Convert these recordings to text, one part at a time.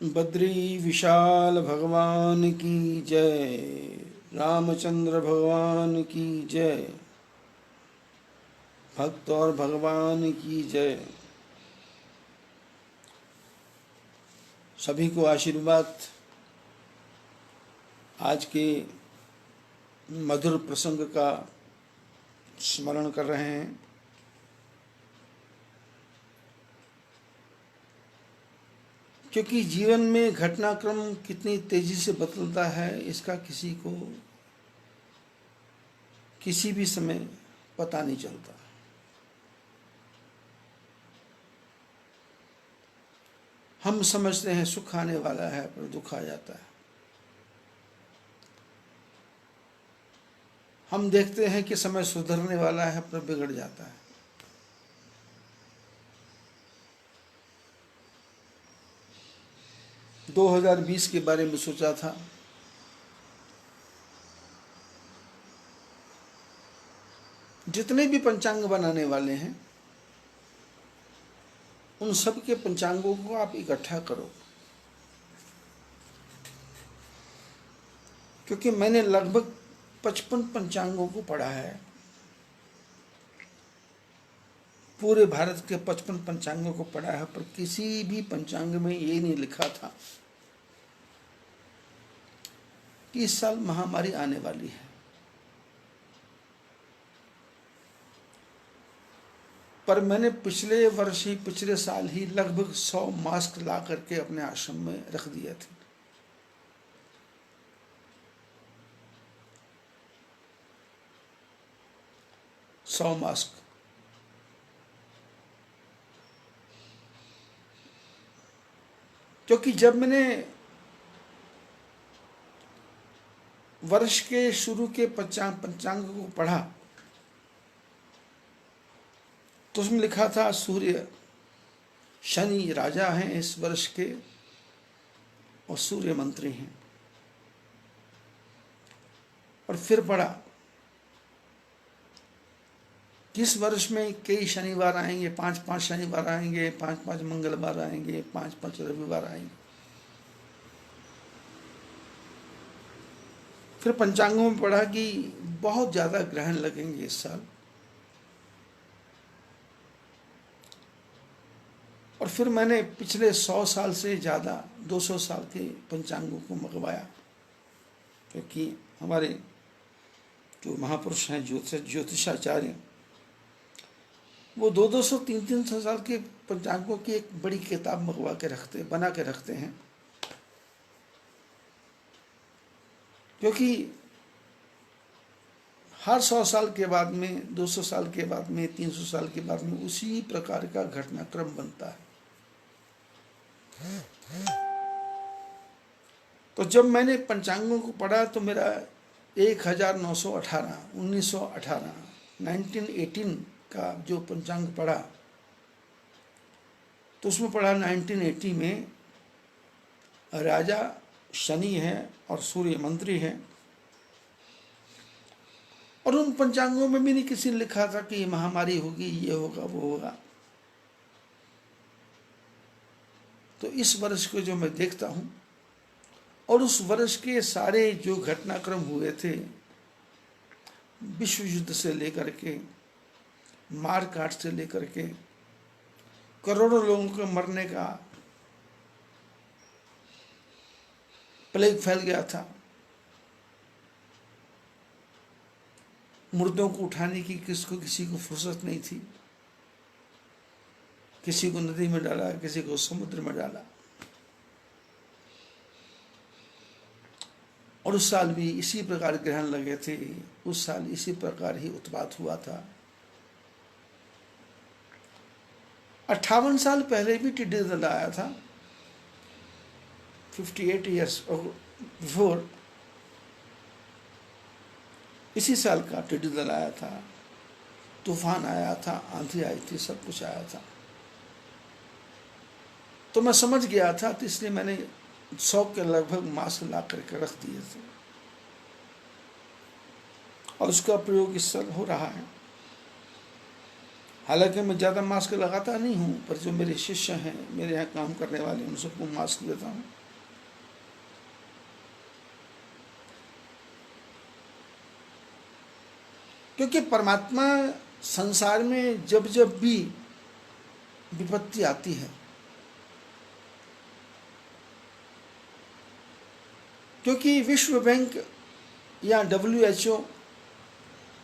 बद्री विशाल भगवान की जय, रामचंद्र भगवान की जय, भक्त और भगवान की जय। सभी को आशीर्वाद। आज के मधुर प्रसंग का स्मरण कर रहे हैं। क्योंकि जीवन में घटनाक्रम कितनी तेजी से बदलता है, इसका किसी को किसी भी समय पता नहीं चलता। हम समझते हैं सुख आने वाला है, पर दुख आ जाता है। हम देखते हैं कि समय सुधरने वाला है, पर बिगड़ जाता है। – 2020 के बारे में सोचा था, जितने भी पंचांग बनाने वाले हैं उन सब के पंचांगों को आप इकट्ठा करो। क्योंकि मैंने लगभग 55 पंचांगों को पढ़ा है। पूरे भारत के 55 पंचांगों को पढ़ा है, पर किसी भी पंचांग में ये नहीं लिखा था कि इस साल महामारी आने वाली है। पर मैंने पिछले वर्ष ही, पिछले साल ही लगभग 100 मास्क ला करके अपने आश्रम में रख दिए थे। सौ मास्क। क्योंकि जब मैंने वर्ष के शुरू के पंचांग को पढ़ा तो उसमें लिखा था सूर्य, शनि राजा हैं इस वर्ष के और सूर्य मंत्री हैं। और फिर पढ़ा कि इस वर्ष में कई शनिवार आएंगे, 5-5 शनिवार आएंगे, 5-5 मंगलवार आएंगे, 5-5 रविवार आएंगे। फिर पंचांगों में पढ़ा कि बहुत ज्यादा ग्रहण लगेंगे इस साल। और फिर मैंने पिछले 100 साल से ज़्यादा 200 साल के पंचांगों को मंगवाया, क्योंकि हमारे जो महापुरुष हैं ज्योतिषाचार्य, वो 200, 300 साल के पंचांगों की एक बड़ी किताब मंगवा के रखते, बना के रखते हैं। क्योंकि हर 100 साल के बाद में, 200 साल के बाद में, 300 साल के बाद में उसी प्रकार का घटनाक्रम बनता है। तो जब मैंने पंचांगों को पढ़ा तो मेरा 1918 1918 का जो पंचांग पढ़ा तो उसमें पढ़ा 1980 में राजा शनि है और सूर्य मंत्री है। और उन पंचांगों में भी नहीं किसी ने लिखा था कि महामारी होगी, ये होगा, वो होगा। तो इस वर्ष को जो मैं देखता हूँ और उस वर्ष के सारे जो घटनाक्रम हुए थे, विश्व युद्ध से लेकर के, मार काट से लेकर के, करोड़ों लोगों के मरने का, प्लेग फैल गया था, मुर्दों को उठाने की किसी को फुर्सत नहीं थी। किसी को नदी में डाला, किसी को समुद्र में डाला। और उस साल भी इसी प्रकार ग्रहण लगे थे, उस साल इसी प्रकार ही उत्पात हुआ था। 58 साल पहले भी टिड्डी दल आया था, 58 ईयर्स बिफोर इसी साल का टिड्डी दल आया था, तूफान आया था, आंधी आई थी, सब कुछ आया था। तो मैं समझ गया था, तो इसलिए मैंने 100 के लगभग मास्क ला करके रख दिए थे और उसका प्रयोग इस साल हो रहा है। हालांकि मैं ज़्यादा मास्क लगाता नहीं हूँ, पर जो मेरे शिष्य हैं, मेरे यहाँ काम करने वाले, उन सबको मास्क देता हूँ। क्योंकि परमात्मा संसार में जब जब भी विपत्ति आती है, क्योंकि विश्व बैंक या WHO,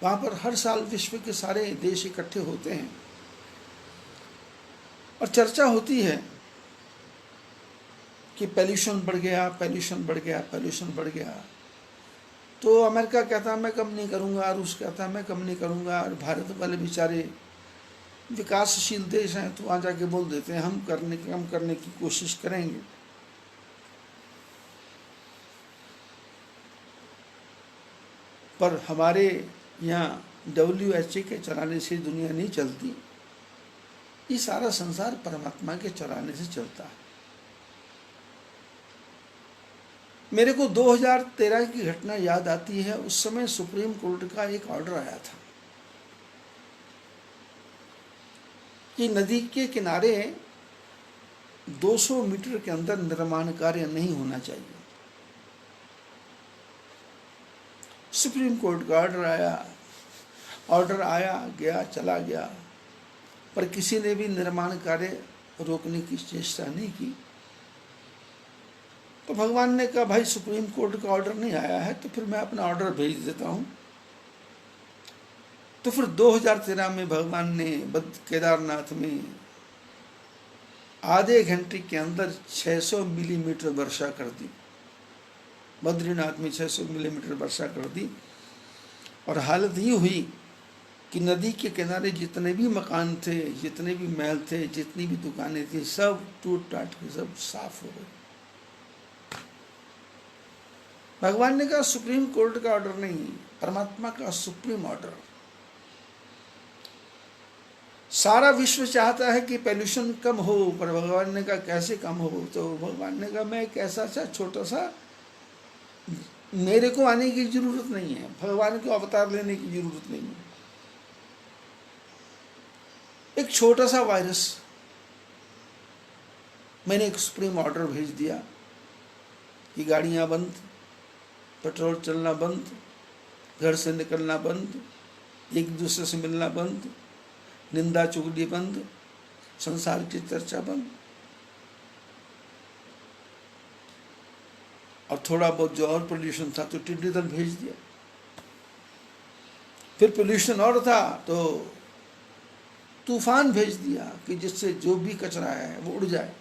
वहाँ पर हर साल विश्व के सारे देश इकट्ठे होते हैं और चर्चा होती है कि पॉल्यूशन बढ़ गया, पॉल्यूशन बढ़ गया, पॉल्यूशन बढ़ गया। तो अमेरिका कहता मैं कम नहीं करूँगा, रूस कहता मैं कम नहीं करूँगा, और भारत वाले बेचारे विकासशील देश हैं तो वहाँ जाके बोल देते हैं हम कम करने की कोशिश करेंगे। पर हमारे यहाँ WHO के चलाने से दुनिया नहीं चलती, ये सारा संसार परमात्मा के चलाने से चलता है। मेरे को 2013 की घटना याद आती है। उस समय सुप्रीम कोर्ट का एक ऑर्डर आया था कि नदी के किनारे 200 मीटर के अंदर निर्माण कार्य नहीं होना चाहिए। सुप्रीम कोर्ट का ऑर्डर आया गया, चला गया, पर किसी ने भी निर्माण कार्य रोकने की चेष्टा नहीं की। तो भगवान ने कहा भाई सुप्रीम कोर्ट का ऑर्डर नहीं आया है तो फिर मैं अपना ऑर्डर भेज देता हूँ। तो फिर 2013 में भगवान ने केदारनाथ में आधे घंटे के अंदर 600 मिलीमीटर वर्षा कर दी। बद्रीनाथ में 600 मिलीमीटर वर्षा कर दी और हालत ये हुई कि नदी के किनारे जितने भी मकान थे, जितने भी महल थे, जितनी भी दुकानें थी, सब टूट टाट के सब साफ हो गए। भगवान ने कहा सुप्रीम कोर्ट का ऑर्डर नहीं, परमात्मा का सुप्रीम ऑर्डर। सारा विश्व चाहता है कि पॉल्यूशन कम हो, पर भगवान ने कहा कैसे कम हो? तो भगवान ने कहा मैं एक ऐसा सा छोटा सा, मेरे को आने की जरूरत नहीं है, भगवान को अवतार लेने की जरूरत नहीं है। एक छोटा सा वायरस, मैंने एक सुप्रीम ऑर्डर भेज दिया कि गाड़ियां बंद, पेट्रोल चलना बंद, घर से निकलना बंद, एक दूसरे से मिलना बंद, निंदा चुगली बंद, संसार की चर्चा बंद। और थोड़ा बहुत जो और पोल्यूशन था तो टिड्डी दल भेज दिया। फिर पोल्यूशन और था तो तूफान भेज दिया कि जिससे जो भी कचरा है वो उड़ जाए।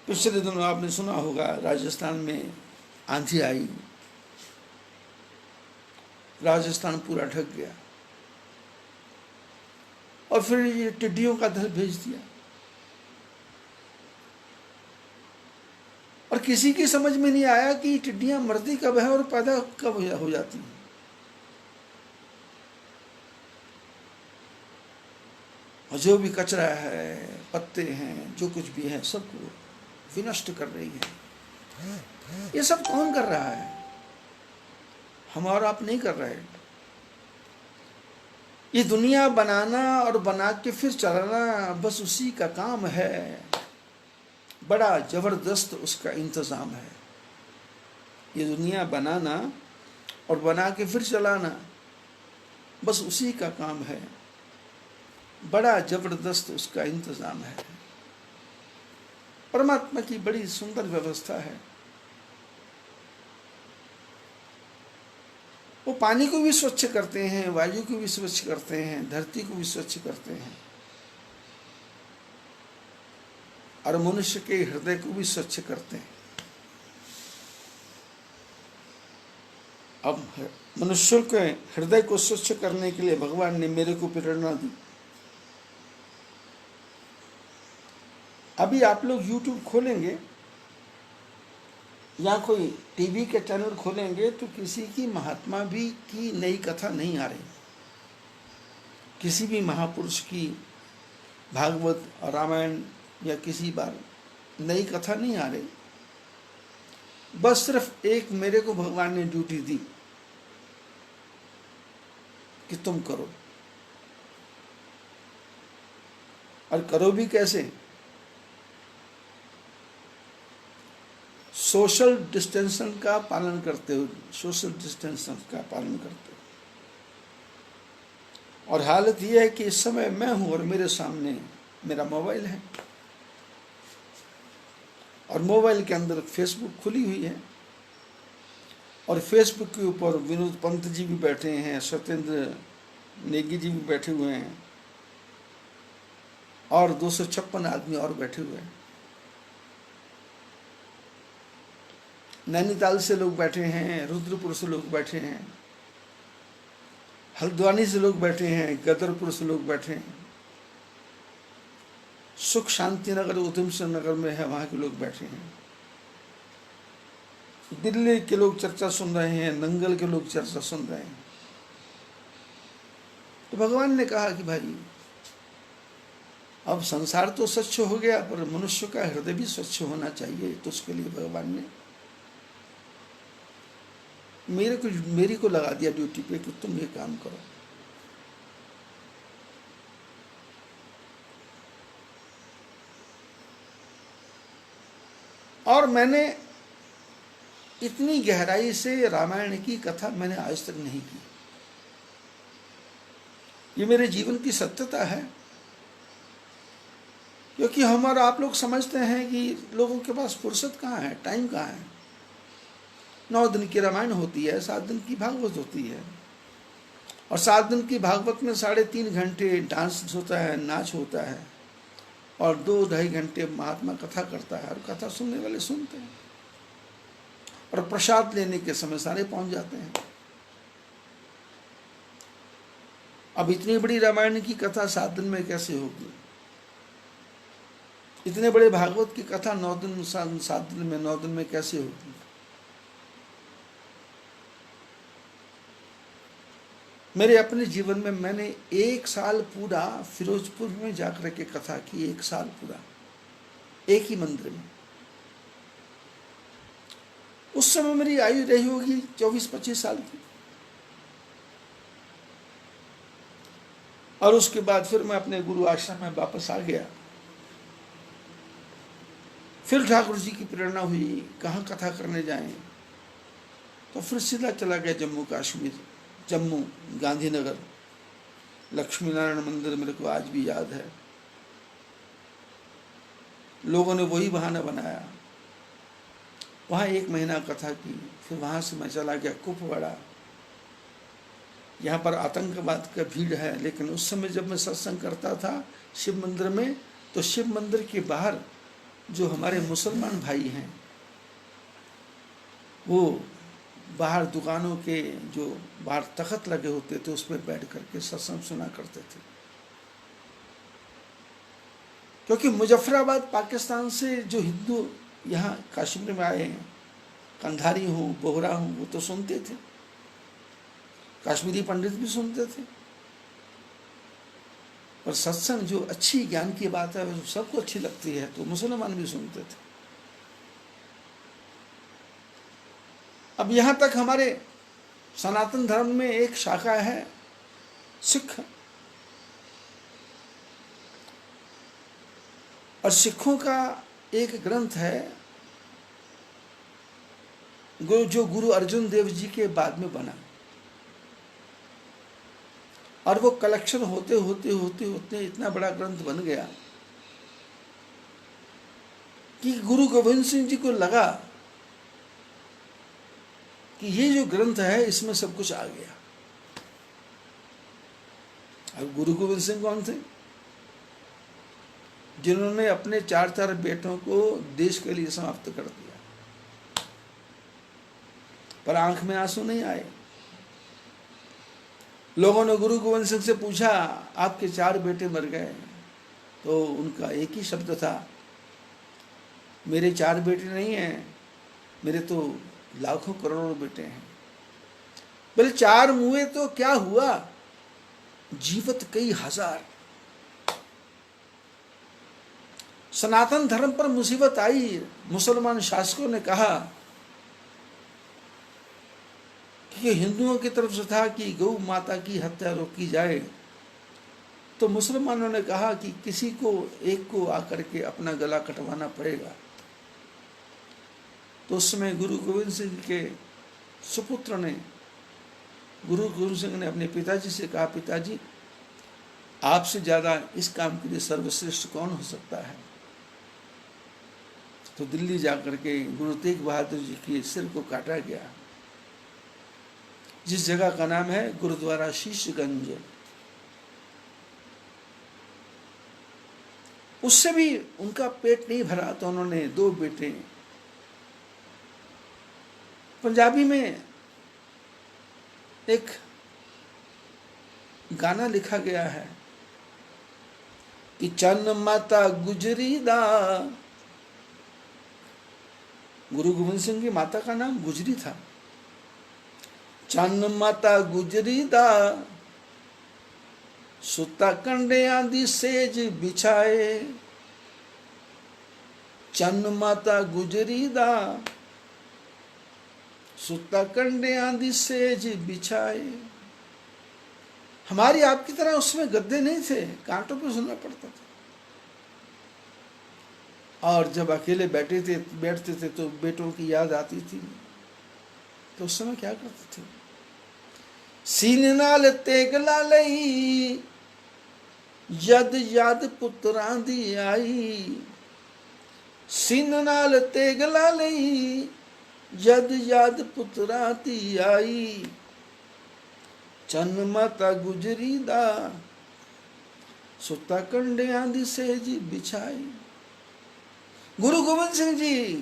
पिछले दिनों आपने सुना होगा राजस्थान में आंधी आई, राजस्थान पूरा ढक गया और फिर ये टिड्डियों का दल भेज दिया। और किसी की समझ में नहीं आया कि टिड्डियां मरती कब है और पैदा कब हो जाती हैं। और जो भी कचरा है, पत्ते हैं, जो कुछ भी है, सबको विनष्ट कर रही है। ये सब कौन कर रहा है? हम और आप नहीं कर रहे। ये दुनिया बनाना और बना के फिर चलाना बस उसी का काम है। बड़ा जबरदस्त उसका इंतजाम है। ये दुनिया बनाना और बना के फिर चलाना बस उसी का काम है। बड़ा जबरदस्त उसका इंतजाम है। परमात्मा की बड़ी सुंदर व्यवस्था है। वो पानी को भी स्वच्छ करते हैं, वायु को भी स्वच्छ करते हैं, धरती को भी स्वच्छ करते हैं और मनुष्य के हृदय को भी स्वच्छ करते हैं। अब मनुष्य के हृदय को स्वच्छ करने के लिए भगवान ने मेरे को प्रेरणा दी। अभी आप लोग YouTube खोलेंगे या कोई टीवी के चैनल खोलेंगे तो किसी की महात्मा भी की नई कथा नहीं आ रही। किसी भी महापुरुष की भागवत और रामायण या किसी बार नई कथा नहीं आ रही। बस सिर्फ एक मेरे को भगवान ने ड्यूटी दी कि तुम करो, और करो भी कैसे? सोशल डिस्टेंशन का पालन करते हुए, सोशल डिस्टेंशन का पालन करते हुए। और हालत यह है कि इस समय मैं हूं और मेरे सामने मेरा मोबाइल है, और मोबाइल के अंदर फेसबुक खुली हुई है, और फेसबुक के ऊपर विनोद पंत जी भी बैठे हैं, सत्येंद्र नेगी जी भी बैठे हुए हैं, और 256 आदमी और बैठे हुए हैं। नैनीताल से लोग बैठे हैं, रुद्रपुर से लोग बैठे हैं, हल्द्वानी से लोग बैठे हैं, गदरपुर से लोग बैठे हैं, सुख शांति नगर उधम सिंह नगर में है, वहां के लोग बैठे हैं, दिल्ली के लोग चर्चा सुन रहे हैं, नंगल के लोग चर्चा सुन रहे हैं। तो भगवान ने कहा कि भाई अब संसार तो स्वच्छ हो गया, पर मनुष्य का हृदय भी स्वच्छ होना चाहिए। तो उसके लिए भगवान ने मेरी को लगा दिया ड्यूटी पे कि तुम ये काम करो। और मैंने इतनी गहराई से रामायण की कथा मैंने आज तक नहीं की। ये मेरे जीवन की सत्यता है, क्योंकि हम और आप लोग समझते हैं कि लोगों के पास फुर्सत कहाँ है, टाइम कहाँ है। 9 दिन की रामायण होती है, 7 दिन की भागवत होती है, और 7 दिन की भागवत में 3.5 घंटे डांस होता है, नाच होता है, और 2-2.5 घंटे महात्मा कथा करता है, और कथा सुनने वाले सुनते हैं, और प्रसाद लेने के समय सारे पहुंच जाते हैं। अब इतनी बड़ी रामायण की कथा 7 दिन में कैसे होगी? इतने बड़े भागवत की कथा 9 दिन 7 दिन में 9 दिन में कैसे होगी? मेरे अपने जीवन में मैंने 1 साल पूरा फिरोजपुर में जाकर के कथा की, 1 साल पूरा एक ही मंदिर में। उस समय मेरी आयु रही होगी 24-25 साल की। और उसके बाद फिर मैं अपने गुरु आश्रम में वापस आ गया। फिर ठाकुर जी की प्रेरणा हुई, कहाँ कथा करने जाएं, तो फिर सीधा चला गया जम्मू कश्मीर, जम्मू गांधीनगर। लक्ष्मी नारायण मंदिर मेरे को आज भी याद है। लोगों ने वही बहाना बनाया, वहाँ 1 महीना कथा की। फिर वहाँ से मैं चला गया कुपवाड़ा। यहाँ पर आतंकवाद का भीड़ है, लेकिन उस समय जब मैं सत्संग करता था शिव मंदिर में, तो शिव मंदिर के बाहर जो हमारे मुसलमान भाई हैं, वो बाहर दुकानों के जो बाहर तख्त लगे होते थे, उस पर बैठ करके सत्संग सुना करते थे। क्योंकि मुजफ्फराबाद पाकिस्तान से जो हिंदू यहाँ कश्मीर में आए हैं, कंधारी हो, बोहरा हो, वो तो सुनते थे, कश्मीरी पंडित भी सुनते थे। और सत्संग जो अच्छी ज्ञान की बात है, वो सबको अच्छी लगती है, तो मुसलमान भी सुनते थे। अब यहाँ तक हमारे सनातन धर्म में एक शाखा है सिख, और सिखों का एक ग्रंथ है जो गुरु अर्जुन देव जी के बाद में बना, और वो कलेक्शन होते होते होते होते इतना बड़ा ग्रंथ बन गया कि गुरु गोविंद सिंह जी को लगा कि ये जो ग्रंथ है इसमें सब कुछ आ गया। अब गुरु गोविंद सिंह कौन थे? जिन्होंने अपने 4 बेटों को देश के लिए समाप्त कर दिया, पर आंख में आंसू नहीं आए। लोगों ने गुरु गोविंद सिंह से पूछा, आपके 4 बेटे मर गए, तो उनका एक ही शब्द था, मेरे 4 बेटे नहीं हैं, मेरे तो लाखों करोड़ों बेटे हैं। बोले 4 मुए तो क्या हुआ, जीवत कई हजार। सनातन धर्म पर मुसीबत आई, मुसलमान शासकों ने कहा कि चूंकि हिंदुओं की तरफ से था कि गौ माता की हत्या रोकी जाए, तो मुसलमानों ने कहा कि किसी को एक को आकर के अपना गला कटवाना पड़ेगा। तो उस समय गुरु गोविंद सिंह के सुपुत्र ने, गुरु गोविंद सिंह ने अपने पिताजी से कहा, पिताजी आपसे ज्यादा इस काम के लिए सर्वश्रेष्ठ कौन हो सकता है। तो दिल्ली जाकर के गुरु तेग बहादुर जी के सिर को काटा गया, जिस जगह का नाम है गुरुद्वारा शीशगंज। उससे भी उनका पेट नहीं भरा तो उन्होंने 2 बेटे। पंजाबी में एक गाना लिखा गया है कि चन्न माता गुजरी दा। गुरु गोविंद सिंह की माता का नाम गुजरी था। चन्न माता गुजरी दा, सुता कंडियां दी सेज बिछाए। चन्न माता गुजरी दा, सुता कंडियां दी सेज बिछाए। हमारी आपकी तरह उसमें गद्दे नहीं थे, कांटों पे सुनना पड़ता था। और जब अकेले बैठते थे तो बेटों की याद आती थी, तो उस समय क्या करते थे, सीने नाल तेग ला लई, जद याद पुत्रां दी आई। सीने नाल तेग ला लई, जद याद पुत्रां दी आई। चन्न माता गुजरी दा, सुता कंडियां दी सेज बिछाई। गुरु गोविंद सिंह जी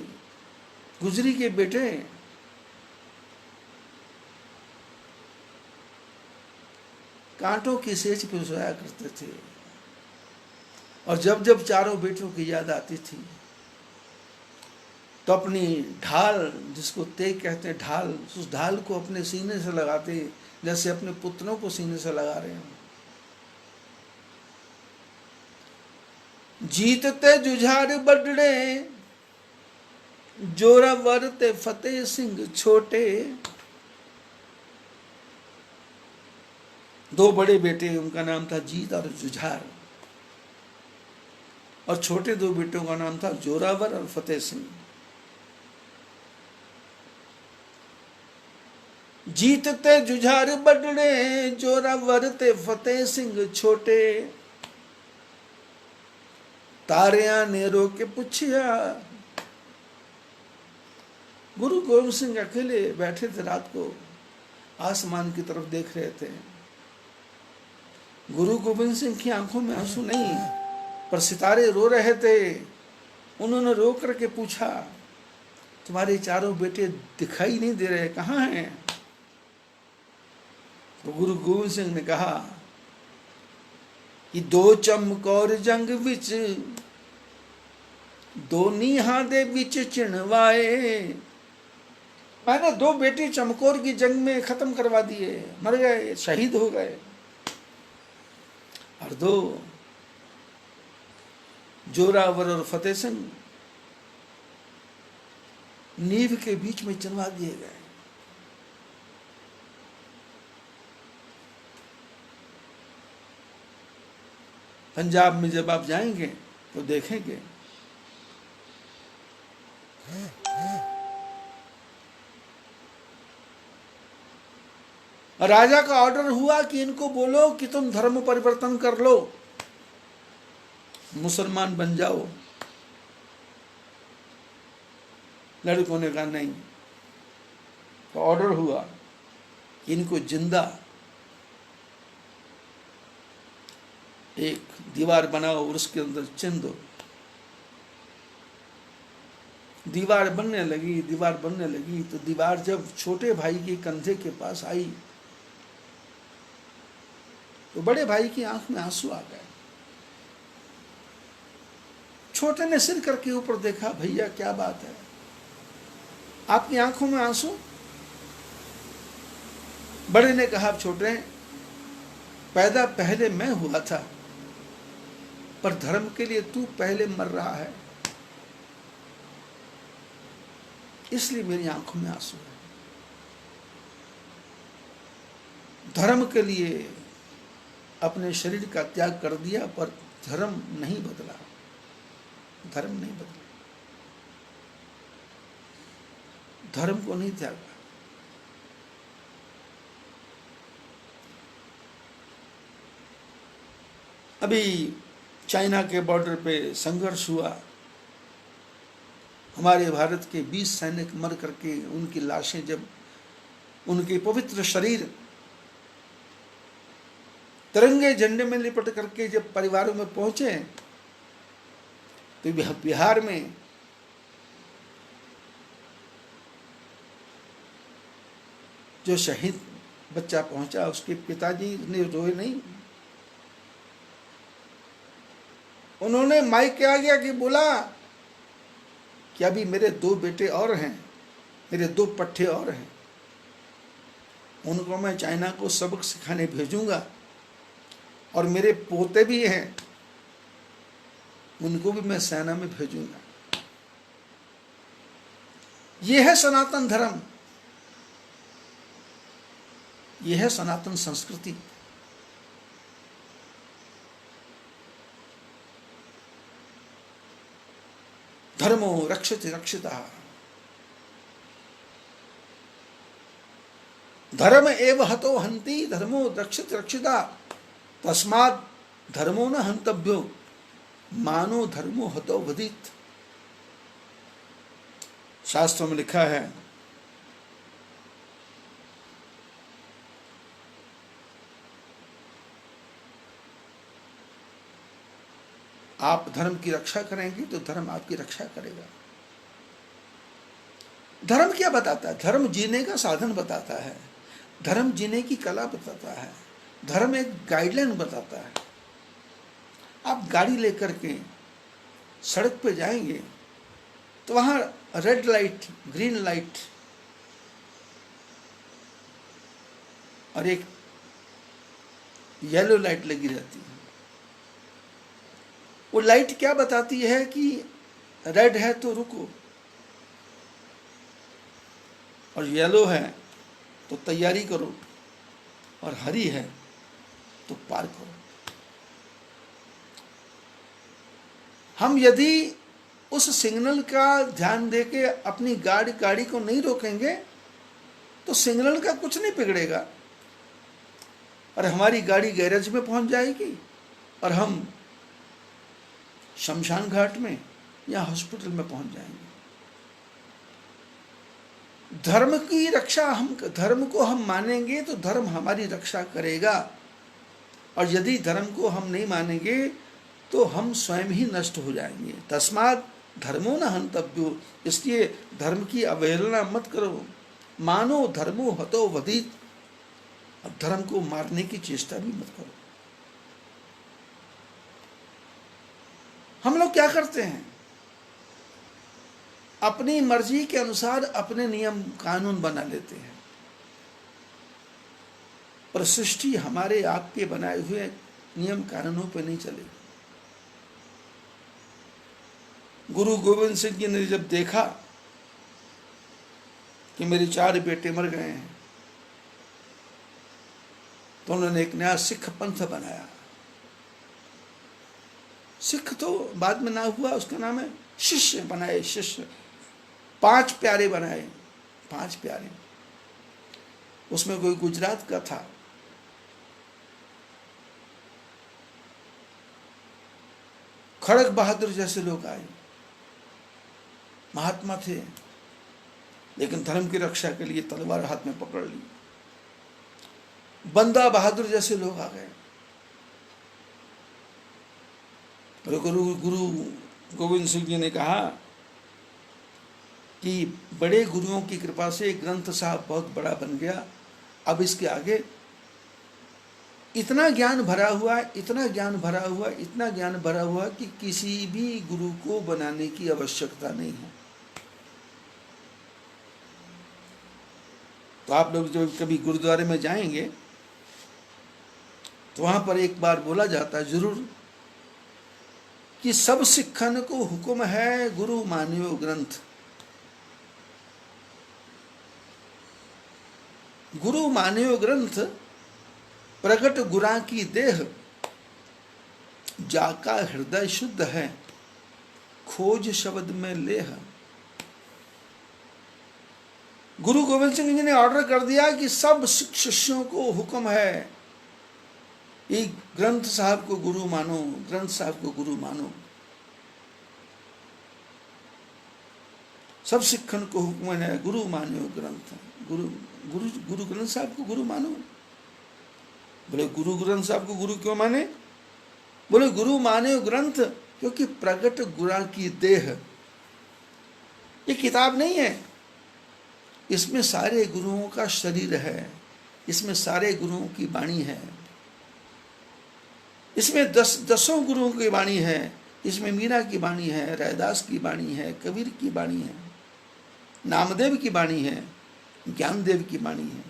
गुजरी के बेटे कांटों की सेज पे सोया करते थे। और जब जब चारों बेटों की याद आती थी तो अपनी ढाल, जिसको तेग कहते हैं ढाल, उस ढाल को अपने सीने से लगाते, जैसे अपने पुत्रों को सीने से लगा रहे हैं। जीतते जुझार बड़े, जोरावर ते फतेह सिंह छोटे। 2 बड़े बेटे, उनका नाम था जीत और जुझार, और छोटे 2 बेटों का नाम था जोरावर और फतेह सिंह। जीतते जुझार बड़े, जोरावर ते फतेह सिंह छोटे। तारियां ने रो के पूछिया। गुरु गोविंद सिंह अकेले बैठे थे, रात को आसमान की तरफ देख रहे थे। गुरु गोविंद सिंह की आंखों में आंसू नहीं, पर सितारे रो रहे थे। उन्होंने रो करके पूछा, तुम्हारे चारों बेटे दिखाई नहीं दे रहे, कहाँ हैं? तो गुरु गोविंद सिंह ने कहा कि 2 चमकौर जंग विच, 2 नीहां दे विच चिणवाए। मैंने 2 बेटे चमकौर की जंग में खत्म करवा दिए, मर गए, शहीद हो गए। और 2 जोरावर और फतेह सिंह नींव के बीच में चिनवा दिए गए। पंजाब में जब आप जाएंगे तो देखेंगे राजा का ऑर्डर हुआ कि इनको बोलो कि तुम धर्म परिवर्तन कर लो, मुसलमान बन जाओ। लड़कों ने कहा नहीं। तो ऑर्डर हुआ कि इनको जिंदा एक दीवार बनाओ और उसके अंदर चिन दो। दीवार बनने लगी तो दीवार जब छोटे भाई के कंधे के पास आई तो बड़े भाई की आंख में आंसू आ गए। छोटे ने सिर करके ऊपर देखा, भैया क्या बात है, आपकी आंखों में आंसू? बड़े ने कहा, छोटे, पैदा पहले मैं हुआ था, पर धर्म के लिए तू पहले मर रहा है, इसलिए मेरी आंखों में आंसू है। धर्म के लिए अपने शरीर का त्याग कर दिया, पर धर्म नहीं बदला, धर्म नहीं बदला, धर्म को नहीं त्यागा। अभी चाइना के बॉर्डर पे संघर्ष हुआ, हमारे भारत के 20 सैनिक मर करके उनकी लाशें जब उनके पवित्र शरीर तिरंगे झंडे में लिपट करके जब परिवारों में पहुंचे, तो बिहार में जो शहीद बच्चा पहुंचा, उसके पिताजी ने रोए नहीं, उन्होंने माइक के आगे आके बोला कि अभी मेरे 2 बेटे और हैं, मेरे 2 पट्टे और हैं, उनको मैं चाइना को सबक सिखाने भेजूंगा, और मेरे पोते भी हैं, उनको भी मैं सेना में भेजूंगा। यह है सनातन धर्म, यह है सनातन संस्कृति। धर्मो रक्षति रक्षिता, धर्म एव हतो हन्ति धर्मो रक्षति रक्षिता, तस्मात् धर्मो न हन्तव्यो मानो धर्मो हतो वदित। शास्त्रों में लिखा है, आप धर्म की रक्षा करेंगे तो धर्म आपकी रक्षा करेगा। धर्म क्या बताता है? धर्म जीने का साधन बताता है, धर्म जीने की कला बताता है, धर्म एक गाइडलाइन बताता है। आप गाड़ी लेकर के सड़क पे जाएंगे तो वहां रेड लाइट, ग्रीन लाइट और एक येलो लाइट लगी रहती है। वो लाइट क्या बताती है कि रेड है तो रुको, और येलो है तो तैयारी करो, और हरी है तो पार करो। हम यदि उस सिग्नल का ध्यान देके अपनी गाड़ी को नहीं रोकेंगे तो सिग्नल का कुछ नहीं बिगड़ेगा, और हमारी गाड़ी गैरेज में पहुंच जाएगी और हम शमशान घाट में या हॉस्पिटल में पहुंच जाएंगे। धर्म की रक्षा, हम धर्म को हम मानेंगे तो धर्म हमारी रक्षा करेगा, और यदि धर्म को हम नहीं मानेंगे तो हम स्वयं ही नष्ट हो जाएंगे। तस्मात् धर्मो न हन्तव्यो, इसलिए धर्म की अवहेलना मत करो। मानो धर्मो हतो वदित, अब धर्म को मारने की चेष्टा भी मत करो। हम लोग क्या करते हैं? अपनी मर्जी के अनुसार अपने नियम कानून बना लेते हैं, पर सृष्टि हमारे आपके बनाए हुए नियम कानूनों पर नहीं चलेगी। गुरु गोविंद सिंह जी ने जब देखा कि मेरे 4 बेटे मर गए हैं, तो उन्होंने एक नया सिख पंथ बनाया। सिख तो बाद में ना हुआ, उसका नाम है शिष्य बनाए, शिष्य। 5 प्यारे बनाए, 5 प्यारे। उसमें कोई गुजरात का था, खड़ग बहादुर जैसे लोग आए, महात्मा थे, लेकिन धर्म की रक्षा के लिए तलवार हाथ में पकड़ ली। बंदा बहादुर जैसे लोग आ गए। गुरु गोविंद सिंह जी ने कहा कि बड़े गुरुओं की कृपा से ग्रंथ साहब बहुत बड़ा बन गया, अब इसके आगे इतना ज्ञान भरा हुआ, इतना ज्ञान भरा हुआ, इतना ज्ञान भरा हुआ कि किसी भी गुरु को बनाने की आवश्यकता नहीं है। तो आप लोग जो कभी गुरुद्वारे में जाएंगे तो वहां पर एक बार बोला जाता है जरूर कि सब सिखन को हुक्म है गुरु मानियो ग्रंथ। गुरु मानियो ग्रंथ प्रगट गुरा की देह, जाका हृदय शुद्ध है, खोज शब्द में लेह। गुरु गोविंद सिंह जी ने ऑर्डर कर दिया कि सब सिख शिष्यों को हुक्म है, एक ग्रंथ साहब को गुरु मानो, ग्रंथ साहब को गुरु मानो। सब सिखन को हुक्म है, गुरु मानो ग्रंथ, गुरु गुरु गुरु ग्रंथ साहब को गुरु मानो। बोले गुरु ग्रंथ साहब को गुरु क्यों माने? बोले गुरु माने ग्रंथ, क्योंकि प्रगट गुरा की देह, ये किताब नहीं है, इसमें सारे गुरुओं का शरीर है, इसमें सारे गुरुओं की वाणी है, इसमें दसों गुरुओं की वाणी है, इसमें मीरा की वाणी है, रैदास की वाणी है, कबीर की वाणी है, नामदेव की वाणी है, ज्ञानदेव की वाणी है।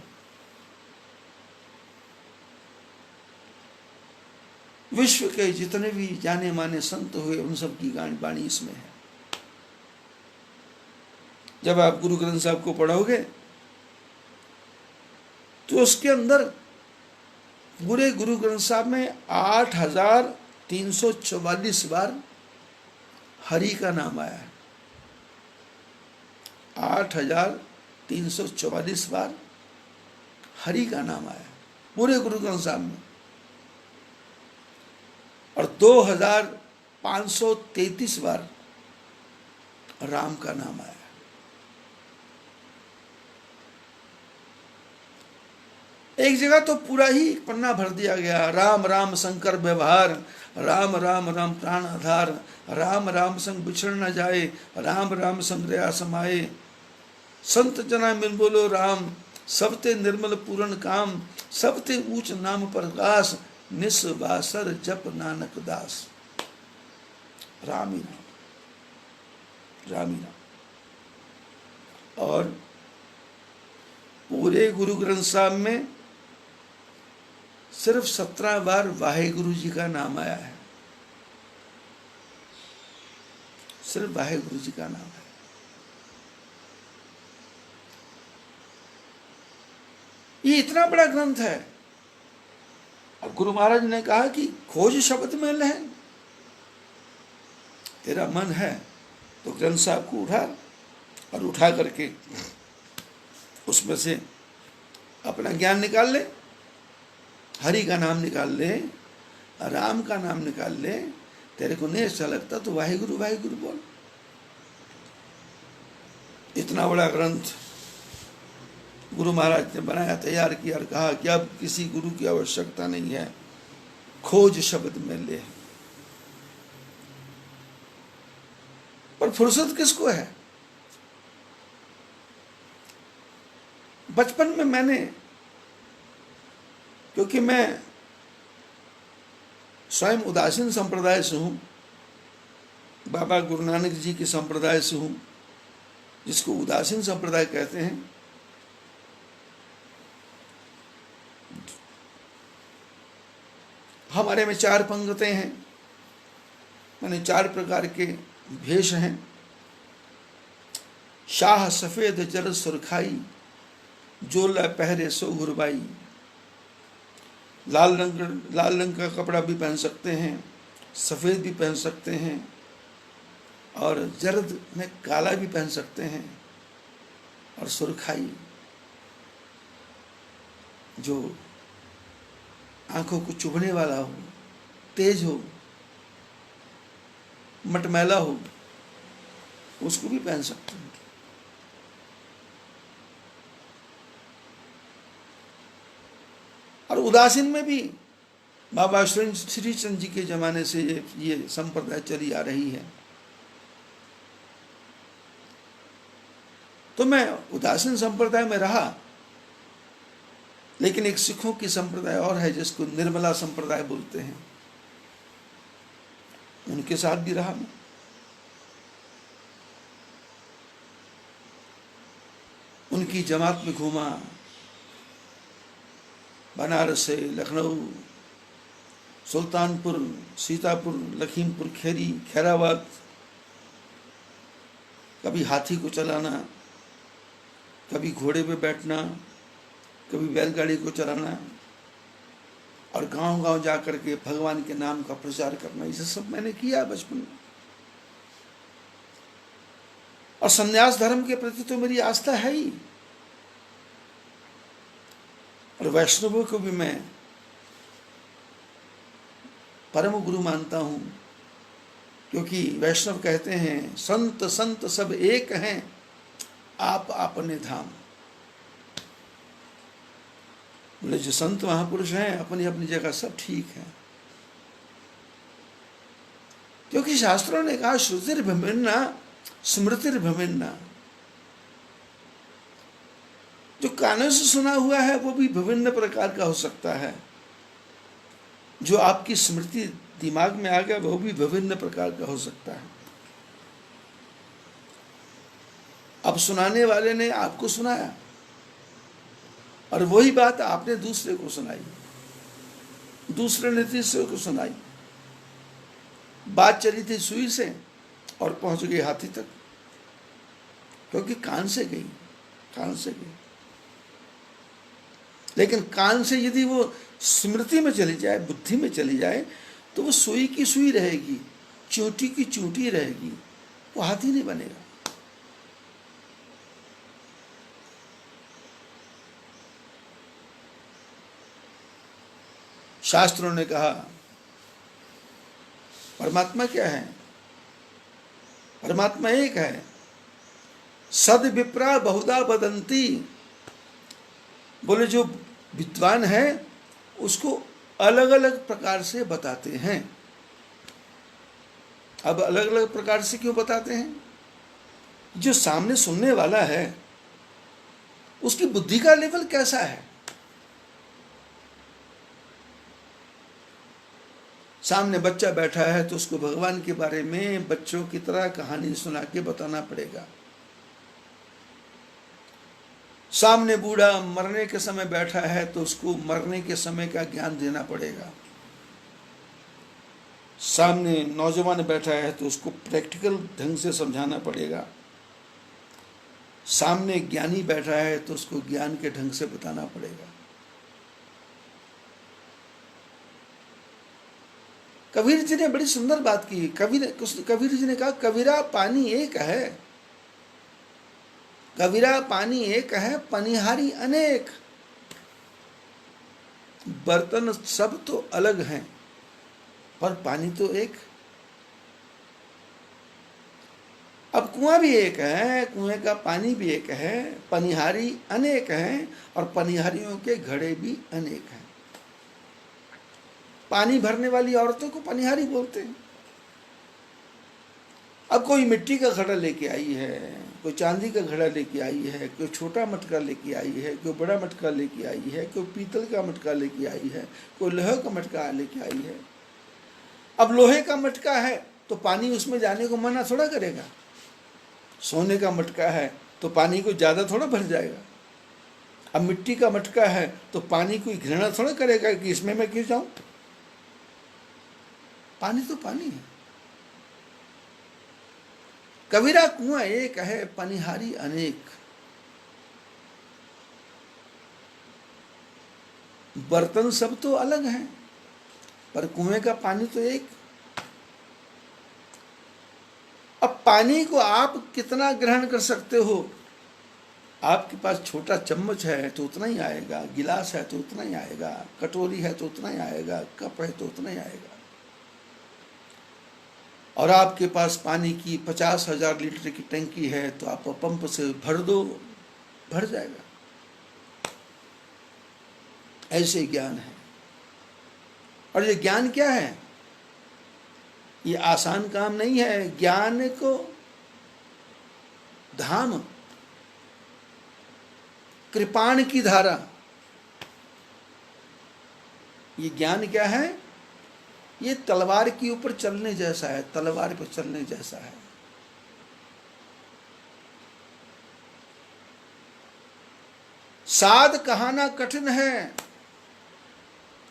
विश्व के जितने भी जाने माने संत हुए उन सब की वाणी इसमें है। जब आप गुरु ग्रंथ साहब को पढ़ोगे तो उसके अंदर पूरे गुरु ग्रंथ साहब में 8344 बार हरि का नाम आया है। 8344 बार हरि का नाम आया पूरे गुरु ग्रंथ साहब में, और 2533 बार राम का नाम आया। एक जगह तो पूरा ही पन्ना भर दिया गया, राम राम शंकर व्यवहार, राम राम राम प्राण आधार, राम राम संग बिछड़ न जाए, राम राम संग रया समाए, संत जना मिल बोलो राम, सबते निर्मल पूर्ण काम, सबते ऊंच नाम प्रकाश, निस्वासर जप नानक दास। राम ही राम, राम ही राम। और पूरे गुरु ग्रंथ साहब में सिर्फ 17 बार वाहेगुरु जी का नाम आया है, सिर्फ वाहेगुरु जी का नाम है। ये इतना बड़ा ग्रंथ है। और गुरु महाराज ने कहा कि खोज शब्द में लह, तेरा मन है तो ग्रंथ साहब को उठा, और उठा करके उसमें से अपना ज्ञान निकाल ले, हरि का नाम निकाल ले, राम का नाम निकाल ले। तेरे को नहीं अच्छा लगता तो वाहिगुरु वाहिगुरु बोल। इतना बड़ा ग्रंथ गुरु महाराज ने बनाया, तैयार किया और कहा कि अब किसी गुरु की आवश्यकता नहीं है, खोज शब्द में ले। पर फुर्सत किसको है? बचपन में मैंने, क्योंकि मैं स्वयं उदासीन संप्रदाय से हूं, बाबा गुरु नानक जी के संप्रदाय से हूं, जिसको उदासीन संप्रदाय कहते हैं। हमारे में 4 पंगतें हैं, माने 4 प्रकार के भेष हैं। शाह सफेद जर सुरखाई, जोला पहरे सो गुरबाई। लाल रंग का कपड़ा भी पहन सकते हैं, सफ़ेद भी पहन सकते हैं, और जर्द में काला भी पहन सकते हैं, और सुरखाई जो आंखों को चुभने वाला हो, तेज हो, मटमैला हो, उसको भी पहन सकते हैं। और उदासीन में भी बाबा श्री चंद जी के जमाने से ये संप्रदाय चली आ रही है। तो मैं उदासीन संप्रदाय में रहा, लेकिन एक सिखों की संप्रदाय और है जिसको निर्मला संप्रदाय बोलते हैं, उनके साथ भी रहा मैं। उनकी जमात में घूमा, बनारस से लखनऊ, सुल्तानपुर, सीतापुर, लखीमपुर खेरी, खैराबाद। कभी हाथी को चलाना, कभी घोड़े पे बैठना, कभी बैलगाड़ी को चलाना, और गांव गांव जा करके भगवान के नाम का प्रचार करना, ये सब मैंने किया बचपन में। और संन्यास धर्म के प्रति तो मेरी आस्था है ही, और वैष्णवों को भी मैं परम गुरु मानता हूं, क्योंकि वैष्णव कहते हैं संत संत सब एक हैं, आप अपने धाम। बोले जो संत महापुरुष हैं अपनी अपनी जगह सब ठीक है, क्योंकि शास्त्रों ने कहा श्रुतिर्भिन्ना स्मृतिर्भिन्ना। जो कानों से सुना हुआ है वो भी विभिन्न प्रकार का हो सकता है, जो आपकी स्मृति दिमाग में आ गया वो भी विभिन्न प्रकार का हो सकता है। अब सुनाने वाले ने आपको सुनाया और वही बात आपने दूसरे को सुनाई, दूसरे ने तीसरे को सुनाई। बात चली थी सुई से और पहुंच गई हाथी तक, क्योंकि कान से गई, कान से गई। लेकिन कान से यदि वो स्मृति में चली जाए, बुद्धि में चली जाए, तो वो सुई की सुई रहेगी, चोटी की चोटी रहेगी, वो हाथी नहीं बनेगा। शास्त्रों ने कहा परमात्मा क्या है? परमात्मा एक है। सद विप्रा बहुधा वदंती। बोले जो विद्वान है उसको अलग अलग प्रकार से बताते हैं। अब अलग अलग प्रकार से क्यों बताते हैं? जो सामने सुनने वाला है उसकी बुद्धि का लेवल कैसा है। सामने बच्चा बैठा है तो उसको भगवान के बारे में बच्चों की तरह कहानी सुना के बताना पड़ेगा। सामने बूढ़ा मरने के समय बैठा है तो उसको मरने के समय का ज्ञान देना पड़ेगा। सामने नौजवान बैठा है तो उसको प्रैक्टिकल ढंग से समझाना पड़ेगा। सामने ज्ञानी बैठा है तो उसको ज्ञान के ढंग से बताना पड़ेगा। कबीर जी ने बड़ी सुंदर बात की। कबीर जी ने कहा कबीरा पानी एक है, कबीरा पानी एक है, पनिहारी अनेक। बर्तन सब तो अलग हैं पर पानी तो एक। अब कुआं भी एक है, कुएं का पानी भी एक है, पनिहारी अनेक हैं और पनिहारियों के घड़े भी अनेक हैं। पानी भरने वाली औरतों को पनिहारी बोलते हैं। अब कोई मिट्टी का घड़ा लेके आई है, कोई चांदी का घड़ा लेके आई है, कोई छोटा मटका लेके आई है, कोई बड़ा मटका लेके आई है, कोई पीतल का मटका लेके आई है, कोई लोहे का मटका लेके आई है। अब लोहे का मटका है तो पानी उसमें जाने को मना थोड़ा करेगा। सोने का मटका है तो पानी को ज़्यादा थोड़ा भर जाएगा। अब मिट्टी का मटका है तो पानी कोई घृणा थोड़ा करेगा कि इसमें मैं क्यों जाऊं। पानी तो पानी है। कबीरा कुआं एक है, पनिहारी अनेक। बर्तन सब तो अलग हैं पर कुएं का पानी तो एक। अब पानी को आप कितना ग्रहण कर सकते हो? आपके पास छोटा चम्मच है तो उतना ही आएगा, गिलास है तो उतना ही आएगा, कटोरी है तो उतना ही आएगा, कप है तो उतना ही आएगा। और आपके पास पानी की 50,000 लीटर की टंकी है तो आप पंप से भर दो, भर जाएगा। ऐसे ज्ञान है। और ये ज्ञान क्या है? ये आसान काम नहीं है। ज्ञान को धाम, कृपाण की धारा। ये ज्ञान क्या है? ये तलवार के ऊपर चलने जैसा है, तलवार पर चलने जैसा है। साध कहाना कठिन है।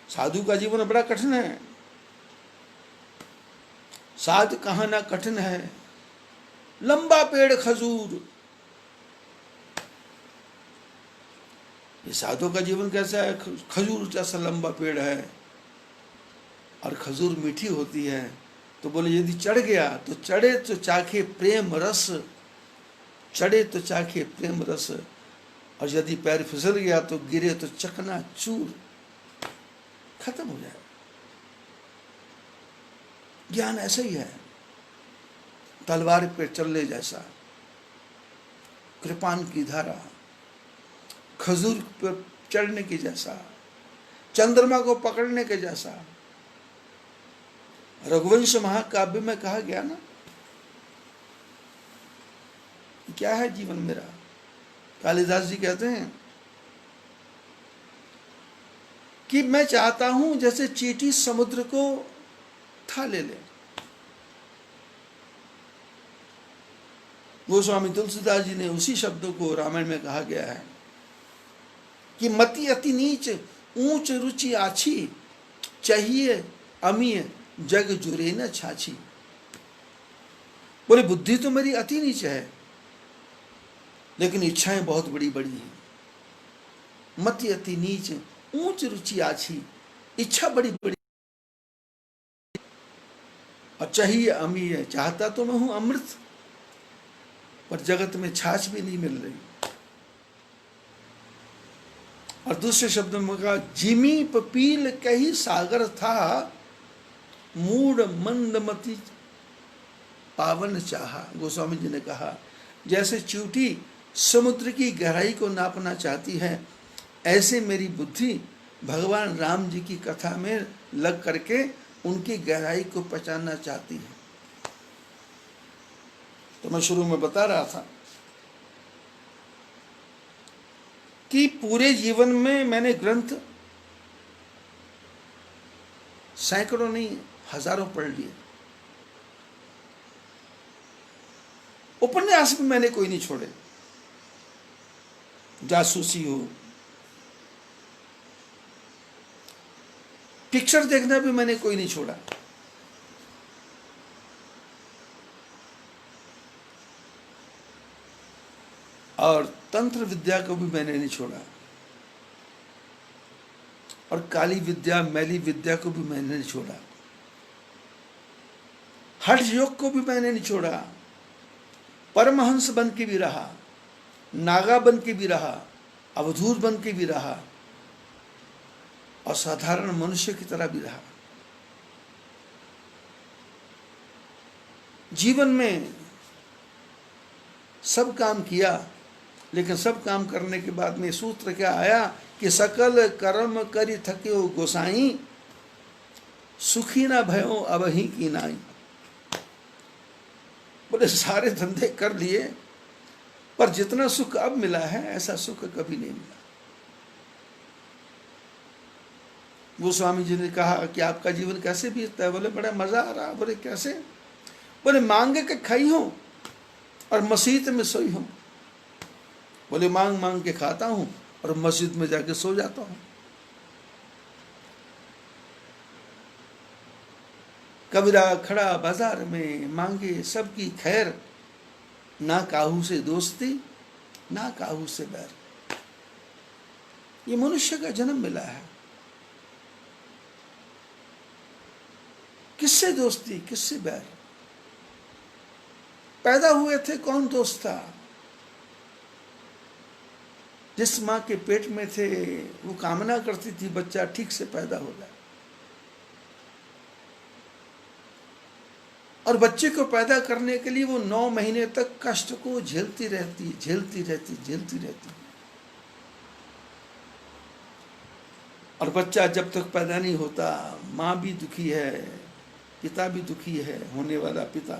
साधु का जीवन बड़ा कठिन है। साध कहाना कठिन है। लंबा पेड़ खजूर। ये साधु का जीवन कैसा है? खजूर जैसा लंबा पेड़ है। और खजूर मीठी होती है, तो बोले यदि चढ़ गया तो चढ़े तो चाखे प्रेम रस, चढ़े तो चाखे प्रेम रस, और यदि पैर फिसल गया तो गिरे तो चकना चूर, खत्म हो जाए। ज्ञान ऐसा ही है, तलवार पे चलने जैसा, कृपान की धारा, खजूर पर चढ़ने की जैसा, चंद्रमा को पकड़ने के जैसा। रघुवंश महाकाव्य में कहा गया ना, क्या है जीवन मेरा। कालिदास जी कहते हैं कि मैं चाहता हूं जैसे चींटी समुद्र को था ले ले। गोस्वामी तुलसीदास जी ने उसी शब्दों को रामायण में कहा गया है कि मति अति नीच ऊंच रुचि आछी, चाहिए अमीय जग जुरे न छाछी। बोले बुद्धि तो मेरी अति नीच है, लेकिन इच्छाएं बहुत बड़ी बड़ी हैं। मति अति नीच ऊंच रुचि आछी, इच्छा बड़ी बड़ी, और चाहिए अमीय, चाहता तो मैं हूं अमृत, पर जगत में छाछ भी नहीं मिल रही। और दूसरे शब्दों में कहा, जिमी पपील कही सागर था, मूड मंदमती पावन चाहा। गोस्वामी जी ने कहा जैसे चींटी समुद्र की गहराई को नापना चाहती है, ऐसे मेरी बुद्धि भगवान राम जी की कथा में लग करके उनकी गहराई को पहचानना चाहती है। तो मैं शुरू में बता रहा था कि पूरे जीवन में मैंने ग्रंथ सैकड़ों नहीं हजारों पढ़ लिए। उपन्यास भी मैंने कोई नहीं छोड़े, जासूसी हो, पिक्चर देखना भी मैंने कोई नहीं छोड़ा। और तंत्र विद्या को भी मैंने नहीं छोड़ा, और काली विद्या मैली विद्या को भी मैंने नहीं छोड़ा। हठ योग को भी मैंने नहीं छोड़ा। परमहंस बन के भी रहा, नागा बन के भी रहा, अवधूत बन के भी रहा, और साधारण मनुष्य की तरह भी रहा। जीवन में सब काम किया, लेकिन सब काम करने के बाद में सूत्र क्या आया कि सकल कर्म करि थक्यो गोसाई, सुखी ना भयो अबहि की नाई। बोले सारे धंधे कर लिए, पर जितना सुख अब मिला है ऐसा सुख कभी नहीं मिला। गोस्वामी जी ने कहा कि आपका जीवन कैसे बीतता है? बोले बड़ा मजा आ रहा। बोले कैसे? बोले मांग के खाई हूं और मस्जिद में सोई हूं। बोले मांग मांग के खाता हूं और मस्जिद में जाके सो जाता हूं। कबीरा खड़ा बाजार में मांगे सबकी खैर, ना काहू से दोस्ती ना काहू से बैर। ये मनुष्य का जन्म मिला है, किससे दोस्ती किससे बैर? पैदा हुए थे कौन दोस्त था? जिस मां के पेट में थे वो कामना करती थी बच्चा ठीक से पैदा हो जाए, और बच्चे को पैदा करने के लिए वो 9 महीने तक कष्ट को झेलती रहती। और बच्चा जब तक पैदा नहीं होता, माँ भी दुखी है, पिता भी दुखी है, होने वाला पिता,